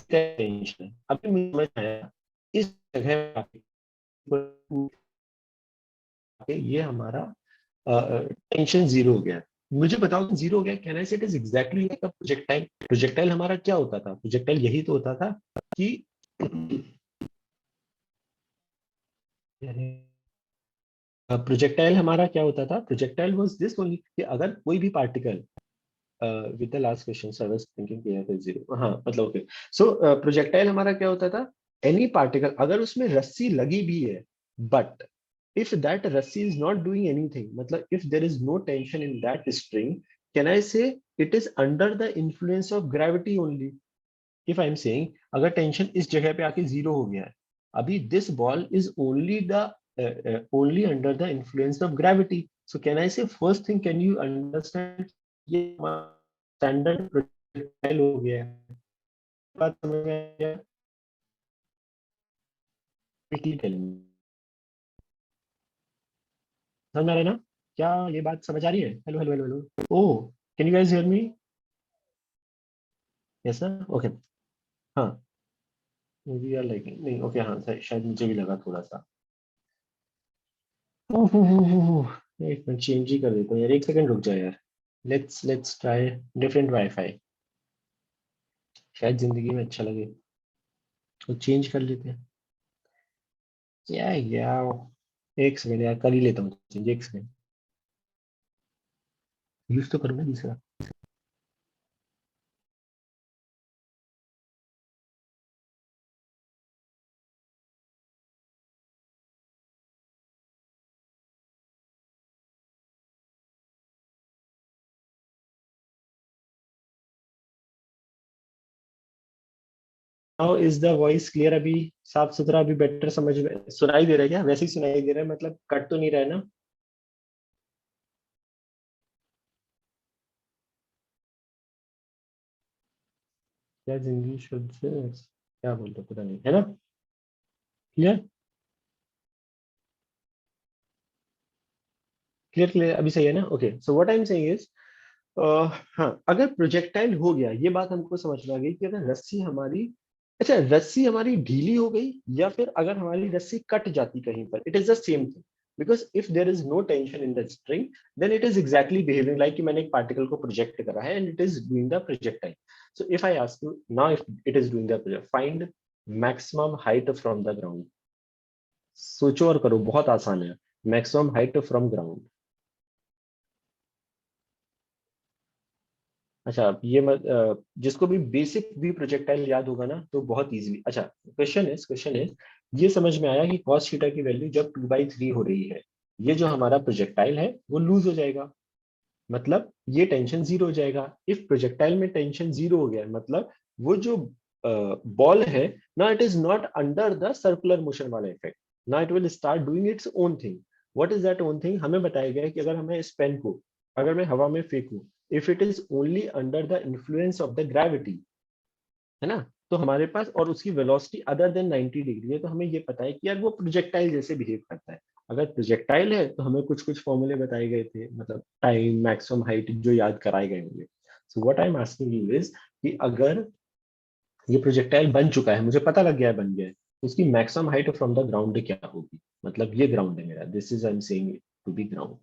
S1: tension. अभी मुझे समझ आया इस जगह पे ये हमारा टेंशन जीरो हो गया। मुझे बताओ जीरो हो गया, कहना है it is exactly like a projectile. Projectile हमारा क्या होता था, प्रोजेक्टाइल यही तो होता था कि प्रोजेक्टाइल हमारा क्या होता था, प्रोजेक्टाइल वाज दिस ओनली, कि अगर कोई भी particle with the last question I was thinking कि है जीरो, हाँ मतलब ओके। सो प्रोजेक्टाइल हमारा क्या होता था, एनी पार्टिकल अगर उसमें रस्सी लगी भी है, but if that rassi is not doing anything, matlab if there is no tension in that string, can I say it is under the influence of gravity only? If I am saying अगर tension इस जगह पे आके zero हो गया है, अभी this ball is only the only under the influence of gravity, so can I say first thing, can you understand ये स्टैंडर्ड प्रोजेक्टाइल हो गया है। बात समझ में आ गया, quickly tell me, समझ में आ रहा है ना, क्या ये बात समझ आ रही है। Hello hello hello hello, oh can you guys hear me, yes sir okay. हाँ मूवी आर लाइक नहीं, ओके हाँ शायद मुझे भी लगा थोड़ा सा। एक मिनट चेंज ही कर देता हूँ यार, एक सेकंड रुक जा यार। लेट्स ट्राई डिफरेंट वाईफाई, शायद जिंदगी में अच्छा लगे, तो चेंज कर लेते हैं। क्या यार, एक सेकंड यार, कर ही लेता हूँ चेंज, एक सेकंड यूज तो करूँ ना दूसरा। Now is the voice clear? अभी साफ सुथरा, अभी बेटर समझ में सुनाई दे रहा है क्या? वैसे ही सुनाई दे रहा है, मतलब कट तो नहीं रहा है ना? क्या जिंदगी शुद्ध से क्या बोलते, पता नहीं, है ना? क्लियर? क्लियर क्लियर अभी सही है ना? Okay, so what I am saying is, हाँ, अगर प्रोजेक्टाइल हो गया, ये बात हमको समझ में आ गई कि अगर रस्सी हमारी, अच्छा रस्सी हमारी ढीली हो गई या फिर अगर हमारी रस्सी कट जाती कहीं पर, it is the same thing. Because if there is no tension in the string, then it is exactly behaving like कि मैंने एक पार्टिकल को प्रोजेक्ट करा है and it is doing the projectile. So if I ask you now, if it is doing the project, find maximum height from the ground. सोचो और करो, बहुत आसान है। Maximum height from ground. अच्छा, ये मत जिसको भी बेसिक भी प्रोजेक्टाइल याद होगा ना, तो बहुत इजीली, अच्छा क्वेश्चन इज ये समझ में आया कि cos थीटा की वैल्यू जब 2/3 हो रही है, ये जो हमारा प्रोजेक्टाइल है वो लूज हो जाएगा, मतलब ये टेंशन जीरो हो जाएगा। इफ प्रोजेक्टाइल में टेंशन जीरो हो गया, मतलब वो जो बॉल है ना, it is not under the circular motion वाला इफेक्ट, ना it will start doing its own thing. What is that own thing? हमें बताया गया है कि अगर हमें इस पेन को, अगर मैं हवा में फेंकूं, if it is only under the influence of the gravity, है ना, तो हमारे पास, और उसकी वेलोसिटी अदर देन 90 डिग्री है, तो हमें ये पता है कि यार वो प्रोजेक्टाइल जैसे बिहेव करता है। अगर प्रोजेक्टाइल है तो हमें कुछ कुछ फॉर्मूले बताए गए थे, मतलब टाइम, मैक्सिमम हाइट जो याद कराए गए होंगे। So what I am asking you is कि अगर ये प्रोजेक्टाइल बन चुका है, मुझे पता लग गया है बन गया है, तो उसकी maximum height from the ground क्या होगी? मतलब ये ग्राउंड है मेरा, this is I am saying to be ground.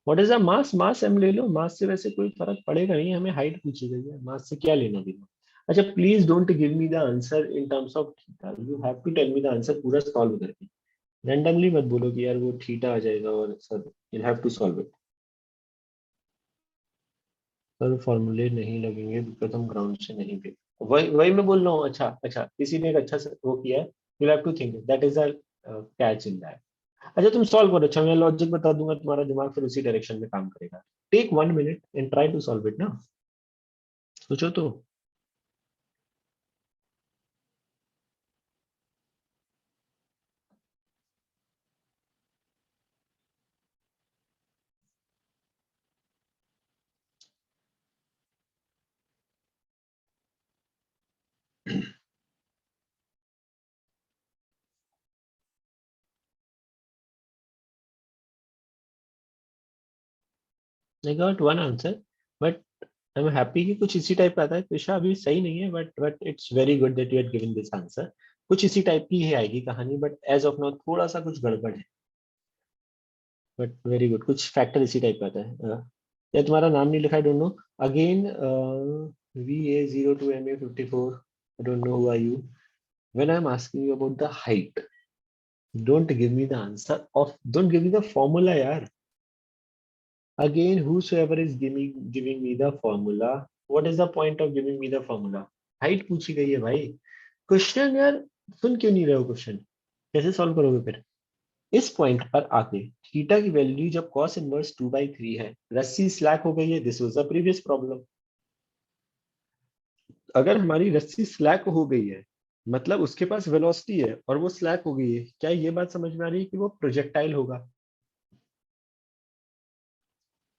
S1: What is the mass? Mass हम ले लो, मास से वैसे कोई फर्क पड़ेगा नहीं, हमें हाइट पूछी गई है, मास से क्या लेना देना। अच्छा, please don't give me the answer in terms of theta, you have to tell me the answer पूरा सॉल्व करके। रैंडमली मत बोलो कि यार वो थीटा आ जाएगा और sir, you have to solve it. Sir फॉर्मूले नहीं लगेंगे बिकॉज हम ग्राउंड से नहीं पे, वही वही मैं बोल रहा हूँ। अच्छा अच्छा, किसी ने एक अच्छा से वो किया है, you have to think that is a catch in that. अच्छा तुम सॉल्व करो, अच्छा मैं लॉजिक बता दूंगा, तुम्हारा दिमाग फिर उसी डायरेक्शन में काम करेगा। Take 1 minute and try to solve it ना, सोचो तो। I got one answer, but I am happy कि कुछ इसी टाइप का आता है। कृषा अभी सही नहीं है, but it's very good that you had given this answer. कुछ इसी टाइप की ही आएगी कहानी, बट एज ऑफ नाउ थोड़ा सा कुछ गड़बड़ है, बट वेरी गुड, कुछ फैक्टर इसी टाइप का आता है। या तुम्हारा नाम नहीं लिखा, I don't know. Again, VA02MA54, I don't know who are you. When I am asking you about the height, don't give me the answer of, don't give me the formula यार। Again, whosoever is giving me the formula, what is the point of giving me the formula? Height पूछी गई है भाई, question यार सुन क्यों नहीं रहे हो क्वेश्चन? कैसे सॉल्व करोगे फिर? इस पॉइंट पर आके थीटा की वैल्यू जब cos इनवर्स 2/3 है, रस्सी स्लैक हो गई है, this was the previous problem. अगर हमारी रस्सी स्लैक हो गई है, मतलब उसके पास वेलोसिटी है और वो स्लैक हो गई है, क्या ये बात समझ में आ रही है कि वो प्रोजेक्टाइल होगा?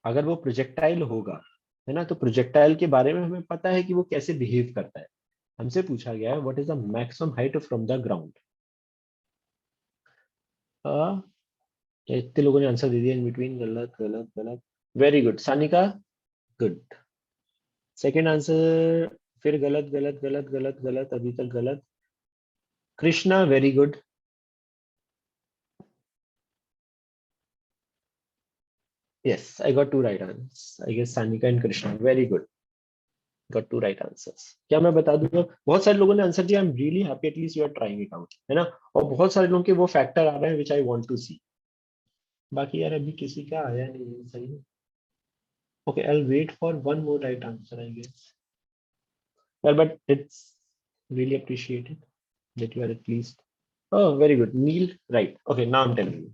S1: अगर वो प्रोजेक्टाइल होगा, है ना, तो प्रोजेक्टाइल के बारे में हमें पता है कि वो कैसे बिहेव करता है। हमसे पूछा गया है what is the maximum height from the ground. इतने लोगों ने आंसर दे दिया इन बिटवीन, गलत गलत गलत। Very good Sanika, good. Second answer, फिर गलत गलत गलत गलत गलत, अभी तक गलत। Krishna, very good. Yes, I got two right answers. I guess Sanika and Krishna. Very good. Got two right answers. क्या मैं बता दूंगा, बहुत सारे लोगों ने आंसर दिया. I am really happy, at least you are trying it out, है ना. और बहुत सारे लोगों के वो फैक्टर आ रहे हैं विच आई वांट टू सी. बाकी यार अभी किसी का आया नहीं है. सही. Okay, I will wait for one more right answer I guess. यार but it's really appreciated that you are at least. Oh very good Neel. Right. Okay now I am telling you.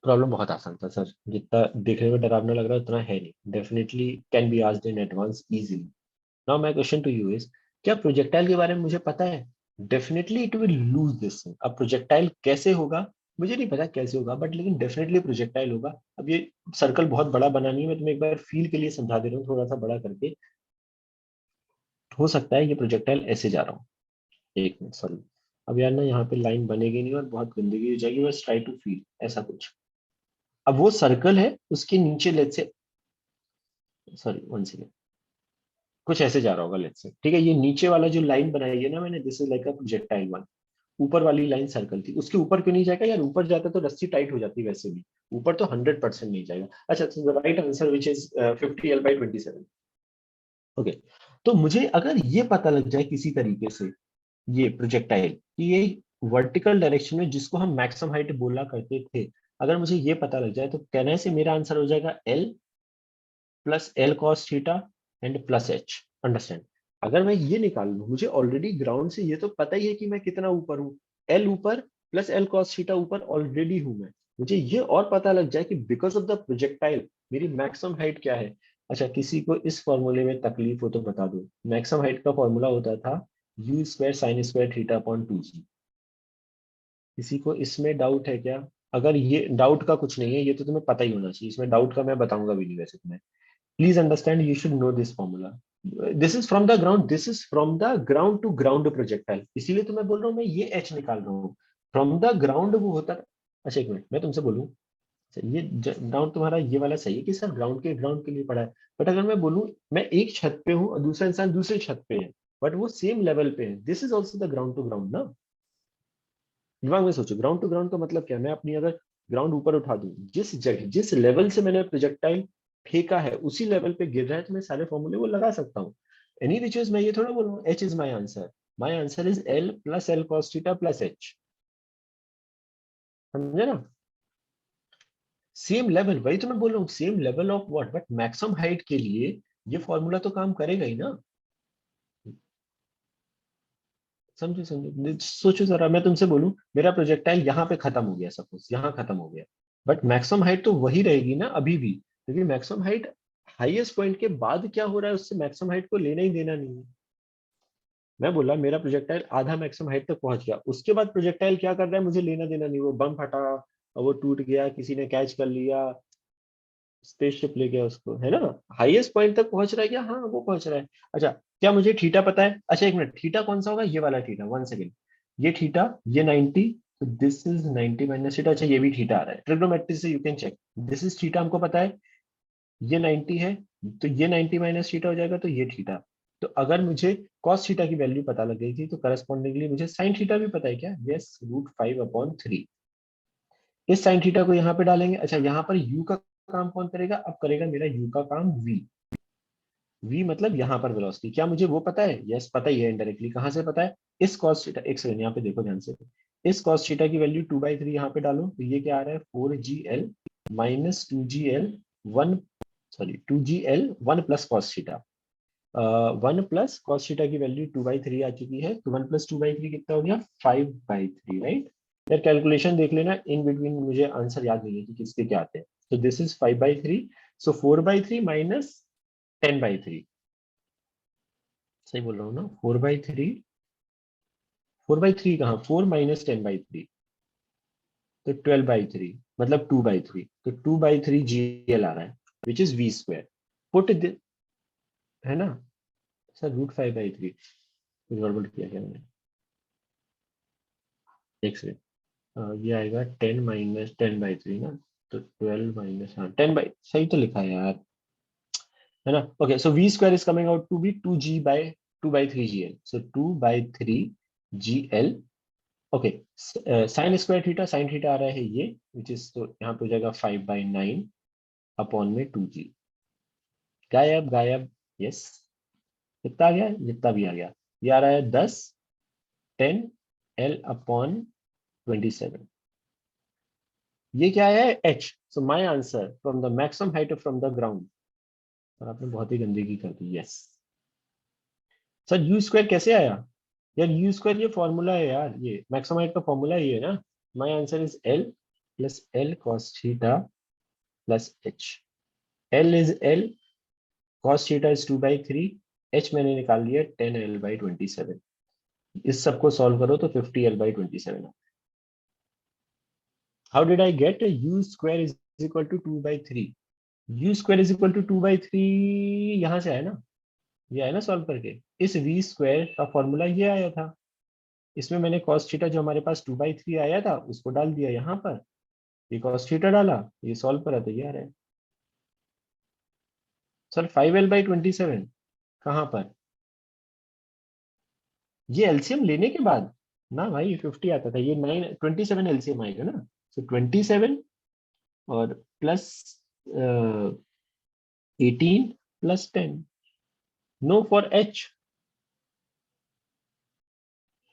S1: Problem बहुत आसान था sir. जितना देखने में डरावना लग रहा है उतना है नहीं. Definitely can be asked in advance easily. Now my question to you is, क्या प्रोजेक्टाइल के बारे में मुझे पता है? Definitely it will lose this thing. अब प्रोजेक्टाइल कैसे होगा मुझे नहीं पता कैसे होगा, बट लेकिन डेफिनेटली प्रोजेक्टाइल होगा. अब ये सर्कल बहुत बड़ा बना नहीं है, मैं तुम्हें एक बार फील के लिए समझा दे रहा हूँ थोड़ा सा बड़ा करके. हो सकता है ये प्रोजेक्टाइल ऐसे जा रहा हूँ. एक मिनट सॉरी. अब यार ना यहाँ पे लाइन बनेगी नहीं और बहुत गंदगी हो जाएगी. बस ट्राई टू फील ऐसा कुछ. अब वो सर्कल है, उसके नीचे let's say, sorry one second, कुछ ऐसे जा रहा होगा लेट्स से. ठीक है, ये नीचे वाला जो लाइन बनाई है ना मैंने, this is like a projectile one. ऊपर वाली लाइन सर्कल थी, उसके ऊपर क्यों नहीं जाएगा यार? ऊपर जाता तो रस्सी टाइट हो जाती वैसे भी. ऊपर तो 100% नहीं जाएगा. अच्छा, तो right answer which is 50L/27. Okay. तो मुझे अगर ये पता लग जाए किसी तरीके से, ये प्रोजेक्टाइल कि ये वर्टिकल डायरेक्शन में जिसको हम मैक्सिमम हाइट बोला करते थे, अगर मुझे ये पता लग जाए तो कहने से मेरा आंसर हो जाएगा L plus L cos theta and plus H. Understand? अगर मैं ये निकाल लूं, मुझे ऑलरेडी ग्राउंड से ये तो पता ही है कि मैं कितना ऊपर हूँ. L ऊपर प्लस L cos थीटा ऊपर ऑलरेडी हूं मैं. मुझे ये और पता लग जाए कि बिकॉज ऑफ द प्रोजेक्टाइल मेरी मैक्सिमम हाइट क्या है. अच्छा, किसी को इस फॉर्मूले में तकलीफ हो तो बता दो. मैक्सिमम हाइट का फॉर्मूला होता था u square sine square theta upon 2g. किसी को इसमें डाउट है क्या? अगर ये डाउट का कुछ नहीं है, ये तो तुम्हें पता ही होना चाहिए. इसमें डाउट का मैं बताऊंगा भी नहीं वैसे तुम्हें. Please understand, you should know this formula. This is from the ground. This is from the ground to ground projectile. इसीलिए तो मैं बोल रहा हूँ मैं ये h निकाल रहा हूँ. From the ground वो होता है. अच्छा एक मिनट, मैं तुमसे बोलूँ. अच्छा, ये ग्राउंड तुम्हारा ये वाला सही है कि सर ग्राउंड के लिए पड़ा है. बट अगर मैं बोलूँ मैं एक छत पे हूँ और दूसरा इंसान दूसरे छत पे है, बट वो सेम लेवल पे है, this is also the ground to ground ना. दिमाग में सोचो, ग्राउंड टू ग्राउंड का मतलब क्या है. मैं अपनी अगर ग्राउंड ऊपर उठा दूं, जिस जगह जिस लेवल से मैंने प्रोजेक्टाइल फेंका है उसी लेवल पे गिर रहा है, तो मैं सारे फॉर्मूले वो लगा सकता हूँ. एनी विच इज, मैं ये थोड़ा बोलूँ H is my answer. My answer is L plus L cos theta plus H. समझे ना? सेम लेवल, वही तो मैं बोल रहा हूँ, same level of what, but maximum height के लिए ये फॉर्मूला तो काम करेगा ही ना. समझो समझो, सोचो जरा. मैं तुमसे बोलूं मेरा प्रोजेक्टाइल यहाँ पे खत्म हो गया, सपोज यहाँ खत्म हो गया, बट मैक्सिमम हाइट तो वही रहेगी ना अभी भी, क्योंकि मैक्सिमम हाइट हाईएस्ट पॉइंट के बाद क्या हो रहा है उससे मैक्सिमम हाइट को लेना ही देना नहीं है. मैं बोला मेरा प्रोजेक्टाइल आधा मैक्सिमम हाइट तक पहुंच गया, उसके बाद प्रोजेक्टाइल क्या कर रहा है मुझे लेना देना नहीं. वो बम फटा और वो टूट गया, किसी ने कैच कर लिया, स्पेसशिप ले गया उसको, है ना. हाईएस्ट पॉइंट तक पहुंच रहा है क्या? हाँ वो पहुंच रहा है. अच्छा, क्या मुझे थीटा पता है? अच्छा एक मिनट, थीटा कौन सा होगा? ये वाला थीटा. One second. ये थीटा, ये 90, तो दिस इज 90 माइनस थीटा. अच्छा ये भी थीटा आ रहा है ट्रिग्नोमेट्री से, you can check. This is theta हमको पता है, ये 90 है, तो ये 90 माइनस थीटा हो जाएगा, तो ये थीटा. तो अगर मुझे कॉस थीटा की वैल्यू पता लग गई थी, तो करस्पॉन्डिंगली मुझे साइन थीटा भी पता है क्या? यस, √5/3. इस साइन थीटा को यहाँ पे डालेंगे. अच्छा, यहाँ पर u का काम कौन करेगा? अब करेगा मेरा u का काम v. v मतलब यहाँ पर वेलोसिटी. क्या मुझे वो पता है? यस पता ही है इनडायरेक्टली. कहाँ से पता है? इस cos थीटा, एक सेकंड यहाँ पे देखो ध्यान से. इस cos थीटा की वैल्यू 2/3 यहाँ पे डालो, तो ये क्या आ रहा है? 4gl minus 2gl 1, sorry 2gl 1 plus cos theta. 1 plus cos theta की वैल्यू 2/3 आ चुकी है, तो 1 प्लस 2/3 कितना हो गया? 5/3, राइट. यार कैलकुलेशन देख लेना इन बिटवीन, मुझे आंसर याद नहीं है कि किसके क्या आते हैं. तो दिस इज 5/3, सो 4/3 माइनस 10/3. सही बोल रहा हूँ ना? 4/3, 4/3 कहाँ, 4 माइनस 10/3, तो 12/3, मतलब 2/3. तो 2/3 GL आ रहा है which is V square. Put, है ना सर? √5/3. कुछ गड़बड़ किया क्या मैंने? एक सेकंड. ये आएगा 10 माइनस 10/3 ना, तो 12 माइनस, हाँ 10 सही तो लिखा है यार, है ना. Okay, so V square is coming out to be 2G by 2/3 GL. So 2/3 GL okay, sine square theta, sine theta आ रहा है ये, विच इज, तो यहाँ पे हो जाएगा 5/9 अपॉन में 2g, गायब गायब, यस, कितना आ गया, जितना भी आ गया, ये आ रहा है 10 L/27। ये क्या है, h, so my answer from the maximum height from the ground, और आपने बहुत ही गंदगी कर दी, यस। सर यू स्क्वायर कैसे आया, यार यू स्क्वायर ये फॉर्मूला है यार, ये मैक्सिमम हाइट का फॉर्मूला ये है ना, my answer is L plus L cos theta plus h, L is L, cos theta is 2/3, h मैंने निकाल लिया 10L/27, इस सबको सॉल्व करो तो 50L/27। How did I get u square is equal to 2/3, u square is equal to 2/3, यहाँ से आया ना, ये आया ना सॉल्व करके, इस v स्क्वायर का फॉर्मूला ये आया था, इसमें मैंने cos थीटा जो हमारे पास 2/3 आया था उसको डाल दिया यहाँ पर, ये cos थीटा डाला, ये सॉल्व करा तो ये आ रहा है। सर 5L/27 कहाँ पर, ये एलसीएम लेने के बाद ना भाई, 50 आता था, ये 27 एलसीएम आएगा ना, सो 27 और plus 18 plus 10, no for H,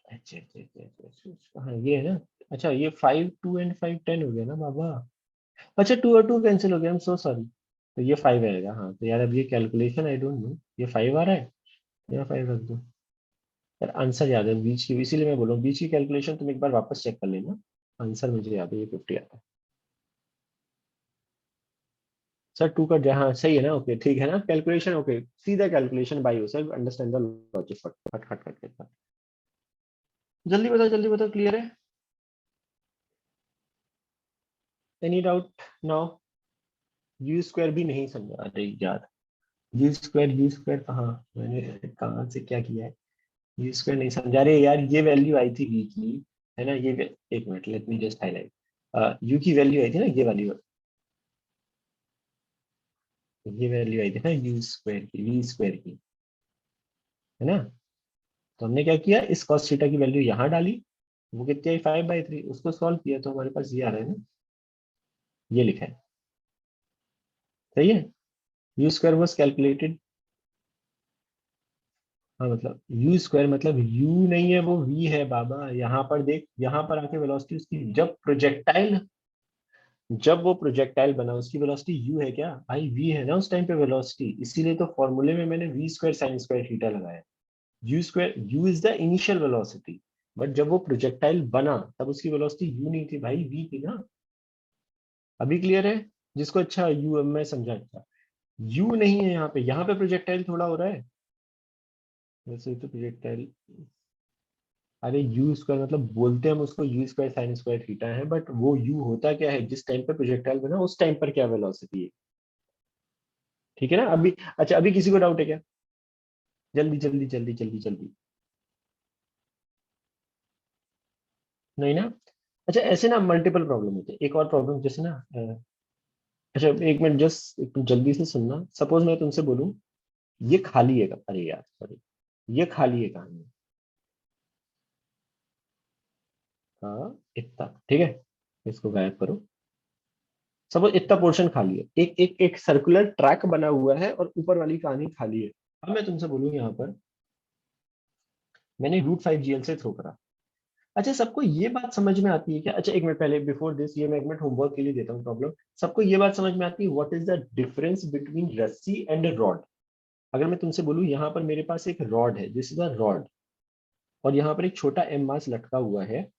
S1: अच्छा अच्छा अच्छा अच्छा अच्छा, हाँ ये है ना, अच्छा ये 5 2 एंड 5 10 हो गया ना बाबा, अच्छा 2 और 2 कैंसिल हो गया, आई एम सो सॉरी, तो ये 5 आएगा, हाँ तो यार अब ये कैलकुलेशन आई डोंट नो, ये 5 आ रहा है, यहाँ 5 रख दो, यार आंसर याद है बीच की, इसीलिए मैं बोल रहा हूँ बीच की कैलकुलेशन तुम एक बार वापस चेक कर लेना, आंसर मुझे याद है ये 50 आता है। सर 2 का जहाँ सही है ना, ओके ठीक है ना, कैलकुलेशन ओके, सीधा calculation by yourself, understand the logic, फट फट फट फट फट, जल्दी बताओ, क्लियर है, any doubt now, you square भी नहीं समझा, अरे यार यू स्क्वायर कहाँ, मैंने कहाँ से क्या किया है, यू स्क्वायर नहीं समझा रहे यार, ये वैल्यू आई थी वी की, है ना, एक minute let me just highlight, you की वैल्यू आई थी ना, ये वाली, ये वैल्यू आई थी ना यू स्क्वायर की, वी स्क्वायर की, है ना, तो हमने क्या किया, इस cos थीटा की वैल्यू यहाँ डाली, वो कितनी आई 5/3, उसको सॉल्व किया तो हमारे पास ये आ रहा है ना, ये लिखा है, सही है, यू स्क्वायर वॉज कैलकुलेटेड, हाँ मतलब यू स्क्वायर मतलब यू नहीं है वो वी है बाबा, यहाँ पर देख, यहाँ पर आके वेलोसिटी उसकी, जब वो प्रोजेक्टाइल बना उसकी वेलोसिटी यू है क्या भाई, वी है ना उस टाइम पे वेलोसिटी, इसीलिए तो फॉर्मूले में मैंने V square sine square theta लगाया, U square, U is the initial velocity, but जब वो प्रोजेक्टाइल बना तब उसकी वेलोसिटी यू नहीं थी भाई, वी थी ना, अभी क्लियर है, जिसको अच्छा यू, मैं समझा, अच्छा यू नहीं है यहाँ पे प्रोजेक्टाइल थोड़ा हो रहा है, वैसे तो प्रोजेक्टाइल, अरे यू स्क्वायर मतलब बोलते हैं हम उसको you square sine square theta है, बट वो यू होता क्या है, जिस टाइम पे प्रोजेक्टाइल बना उस टाइम पर क्या वेलोसिटी है, ठीक है ना अभी, अच्छा अभी किसी को डाउट है क्या, जल्दी जल्दी जल्दी जल्दी जल्दी, नहीं ना, अच्छा ऐसे ना मल्टीपल प्रॉब्लम होते हैं, एक और प्रॉब्लम जैसे ना, अच्छा एक मिनट जस्ट जल्दी से सुनना, सपोज मैं तुमसे बोलूं ये खाली है, अरे यार सॉरी, ये खाली है कहानी, हाँ इतना ठीक है, इसको गायब करो, सपोज इतना पोर्शन खाली है, एक एक एक सर्कुलर ट्रैक बना हुआ है और ऊपर वाली कहानी खाली है, अब मैं तुमसे बोलूं यहाँ पर मैंने √5 GL से थ्रो करा, अच्छा सबको ये बात समझ में आती है क्या, अच्छा एक मिनट पहले बिफोर दिस, ये मैं एक मिनट होमवर्क के लिए देता हूँ प्रॉब्लम, सबको ये बात समझ में आती है what is the difference between रस्सी एंड रॉड, अगर मैं तुमसे बोलूं यहाँ पर मेरे पास एक रॉड है, दिस इज अ रॉड, और यहाँ पर एक छोटा एम मास लटका हुआ है,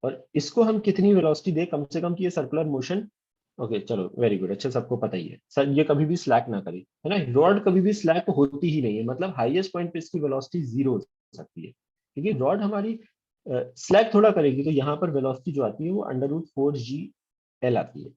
S1: और इसको हम कितनी वेलोसिटी दे कम से कम कि ये सर्कुलर मोशन, ओके चलो वेरी गुड, अच्छा सबको पता ही है सर, ये कभी भी स्लैक ना करे, है ना, रॉड कभी भी स्लैक होती ही नहीं है, मतलब हाईएस्ट पॉइंट पे इसकी वेलोसिटी 0 हो सकती है, क्योंकि रॉड हमारी स्लैक थोड़ा करेगी, तो यहाँ पर वेलोसिटी जो आती है वो √4GL आती है,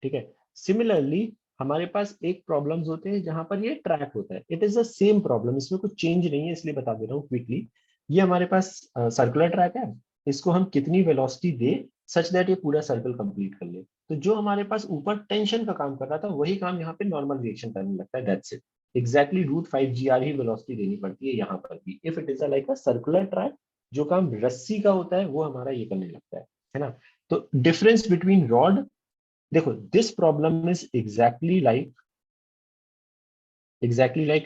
S1: ठीक है, सिमिलरली हमारे पास एक प्रॉब्लम्स होते हैं जहां पर ये ट्रैक होता है, it is the same problem, इसमें कुछ चेंज नहीं है, इसलिए बता दे रहा हूँ क्विकली, ये हमारे पास सर्कुलर ट्रैक है, इसको हम कितनी वेलोसिटी दे सच दैट ये पूरा सर्कल कंप्लीट कर ले, तो जो हमारे पास ऊपर टेंशन का काम कर रहा था वही काम यहाँ पे नॉर्मल रिएक्शन करने लगता है, that's it, exactly √5 GR he velocity देनी पड़ती है यहाँ पर भी, if it is like a circular track जो काम रस्सी का होता है वो हमारा ये करने लगता है ना। तो डिफरेंस बिटवीन रॉड, देखो this problem is exactly like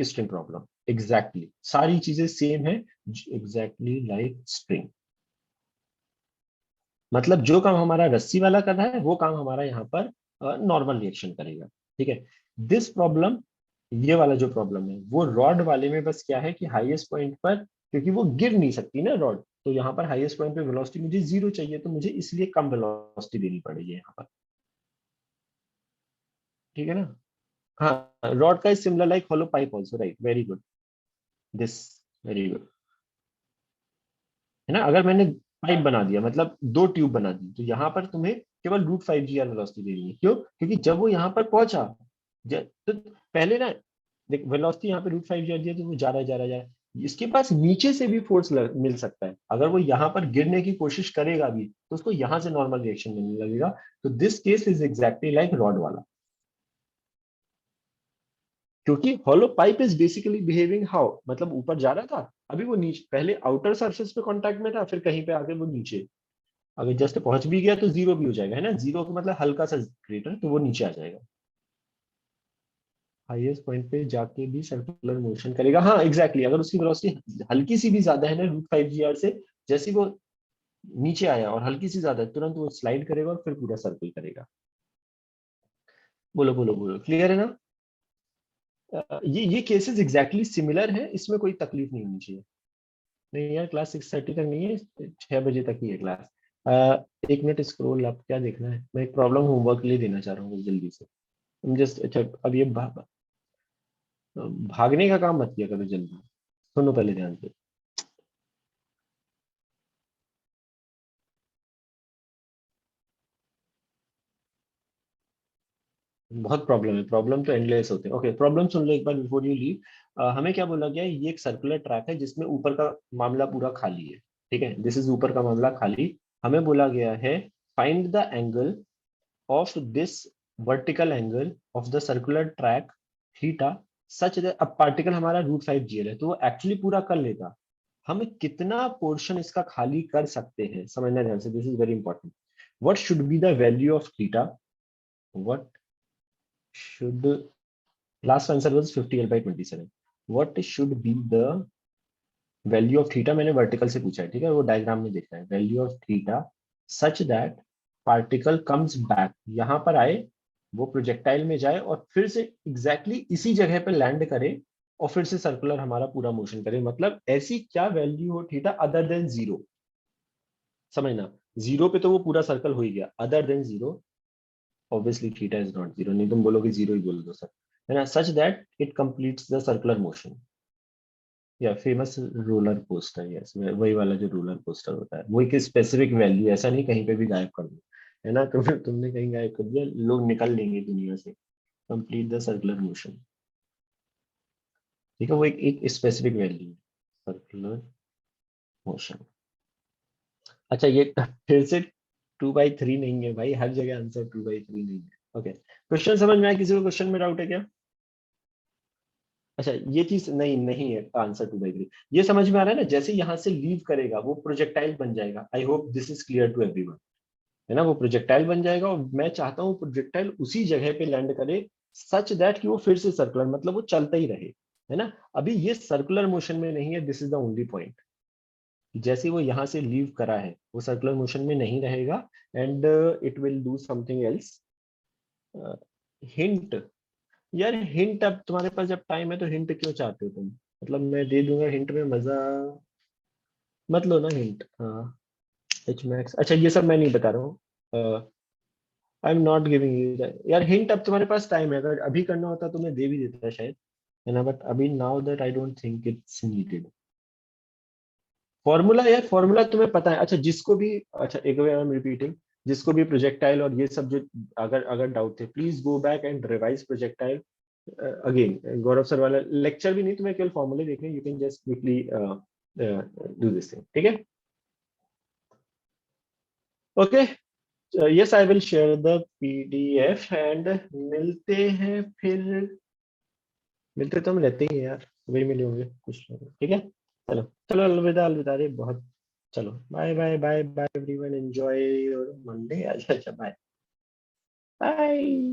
S1: string problem, exactly सारी चीजें सेम है, एग्जैक्टली लाइक स्ट्रिंग। मतलब जो काम हमारा रस्सी वाला कर रहा है वो काम हमारा यहाँ पर नॉर्मल रिएक्शन करेगा, ठीक है। दिस प्रॉब्लम, ये वाला जो प्रॉब्लम है वो रॉड वाले में बस क्या है कि हाईएस्ट पॉइंट पर, क्योंकि वो गिर नहीं सकती ना रॉड, तो यहाँ पर हाईएस्ट पॉइंट पे वेलोसिटी मुझे 0 चाहिए, तो मुझे इसलिए कम वेलोसिटी देनी पड़ेगी यहाँ पर, ठीक है ना। हाँ, रॉड का is similar like hollow pipe also, right, very good, this, very good, है ना। अगर मैंने पाइप बना दिया, मतलब 2 ट्यूब बना दी, तो यहाँ पर तुम्हें केवल √5 GR वेलोसिटी देनी है, क्यों, क्योंकि जब वो यहाँ पर पहुंचा, तो पहले ना देख वेलोसिटी यहाँ पे √5 GR दिया, तो वो जा रहा है, इसके पास नीचे से भी फोर्स मिल सकता है, अगर वो यहाँ पर गिरने की कोशिश करेगा भी तो उसको यहाँ से नॉर्मल रिएक्शन मिलने लगेगा। तो this case is exactly like rod वाला, क्योंकि hollow pipe is basically behaving how, मतलब ऊपर जा रहा था, अभी वो नीचे, पहले आउटर सरफेस पे कांटेक्ट में था, फिर कहीं पे आके वो नीचे, अगर जस्ट पहुंच भी गया तो 0 भी हो जाएगा, है ना, 0 का मतलब हल्का सा ग्रेटर, तो वो नीचे आ जाएगा। हाईएस्ट पॉइंट पे जाके भी सर्कुलर मोशन करेगा, हाँ एग्जैक्टली, अगर उसकी वेलोसिटी हल्की सी भी ज्यादा है ना √5 GR से, जैसे वो नीचे आया और हल्की सी ज्यादा है, तुरंत वो स्लाइड करेगा और फिर पूरा सर्कल करेगा। बोलो बोलो बोलो, क्लियर है ना। ये केसेस एग्जैक्टली सिमिलर है, इसमें कोई तकलीफ नहीं होनी चाहिए। नहीं यार, क्लास 6:30 तक नहीं है, 6 बजे तक ही है क्लास। 1 मिनट स्क्रॉल, आप क्या देखना है, मैं एक प्रॉब्लम होमवर्क के लिए देना चाह रहा हूँ जल्दी से, तुम जस्ट, अच्छा अब ये भागने का काम मत किया करो जल्दी, सुनो पहले ध्यान से। बहुत प्रॉब्लम है, प्रॉब्लम तो एंडलेस होते हैं। ओके, प्रॉब्लम सुन लो एक बार बिफोर यू लीव। हमें क्या बोला गया है, ये एक सर्कुलर ट्रैक है जिसमें ऊपर का मामला पूरा खाली है, ठीक है, दिस इज ऊपर का मामला खाली। हमें बोला गया है find the angle of this vertical angle of the circular track theta such that, अब पार्टिकल हमारा √5 GL है, तो वो एक्चुअली पूरा कर लेगा, हम कितना पोर्शन इसका खाली कर सकते हैं, समझना ध्यान से, this is very important. What should be the value of theta, what should, last answer was 50L/27, what should be the value of theta, मैंने वर्टिकल से पूछा है, ठीक है, वो डायग्राम में देखना है, value of theta such that particle comes back, यहाँ पर आए, वो प्रोजेक्टाइल में जाए और फिर से एग्जैक्टली इसी जगह पे लैंड करे, और फिर से सर्कुलर हमारा पूरा मोशन करे, मतलब ऐसी क्या वैल्यू हो थीटा अदर देन 0, समझना, 0 पे तो वो पूरा सर्कल हो ही गया, other than 0 obviously theta is not 0, नहीं तुम बोलोगे 0 ही बोल दो सर, है ना, such that it completes the circular motion, या फेमस रोलर कोस्टर, यस, वही वाला जो रोलर कोस्टर होता है, वो एक स्पेसिफिक वैल्यू, ऐसा नहीं कहीं पे भी गायब कर दो, है ना, तुमने कहीं गायब कर दिया लोग निकल लेंगे दुनिया से। कंप्लीट द सर्कुलर मोशन, ठीक है, वो एक स्पेसिफिक वैल्यू है, सर्कुलर मोशन। अच्छा ये फिर से 2/3 नहीं है भाई, हर जगह आंसर 2/3 नहीं है। ओके, क्वेश्चन समझ में आया, किसी को क्वेश्चन में डाउट है क्या। अच्छा ये चीज नहीं नहीं है आंसर 2/3, ये समझ में आ रहा है ना, जैसे यहाँ से लीव करेगा वो प्रोजेक्टाइल बन जाएगा, I hope this is clear to everyone, है ना, वो प्रोजेक्टाइल बन जाएगा और मैं चाहता हूँ प्रोजेक्टाइल उसी जगह पे लैंड करे, सच दैट कि वो फिर से सर्कुलर, मतलब वो चलता ही रहे, है ना। अभी ये सर्कुलर मोशन में नहीं है, this is the only point, जैसे वो यहाँ से लीव करा है वो सर्कुलर मोशन में नहीं रहेगा, and it will do something else. Hint, यार हिंट, अब तुम्हारे पास जब टाइम है तो हिंट क्यों चाहते हो तुम, मतलब मैं दे दूंगा हिंट में मजा, मत लो ना हिंट, हाँ, एच मैक्स, अच्छा ये सब मैं नहीं बता रहा हूँ, आई एम नॉट गिविंग यू यार हिंट, अब तुम्हारे पास टाइम है, अगर अभी करना होता तो मैं दे भी देता शायद, है ना, बट अभी now that I don't think it's needed. Formula, यार फॉर्मूला तुम्हें पता है, अच्छा जिसको भी, अच्छा एक बार आई एम रिपीटिंग, जिसको भी प्रोजेक्टाइल और ये सब जो, अगर अगर डाउट थे please go back and revise projectile again, Gaurav sir वाला लेक्चर भी नहीं, तुम्हें केवल फॉर्मूले देखने, you can just quickly do this thing, ठीक है। Okay, yes I will share the PDF and मिलते हैं फिर, मिलते तो हम रहते ही हैं यार, वही मिले होंगे कुछ लोग, ठीक है, चलो चलो, अलविदा अलविदा रे, बहुत चलो bye bye bye bye everyone, enjoy your Monday. अच्छा अच्छा, बाय बाय।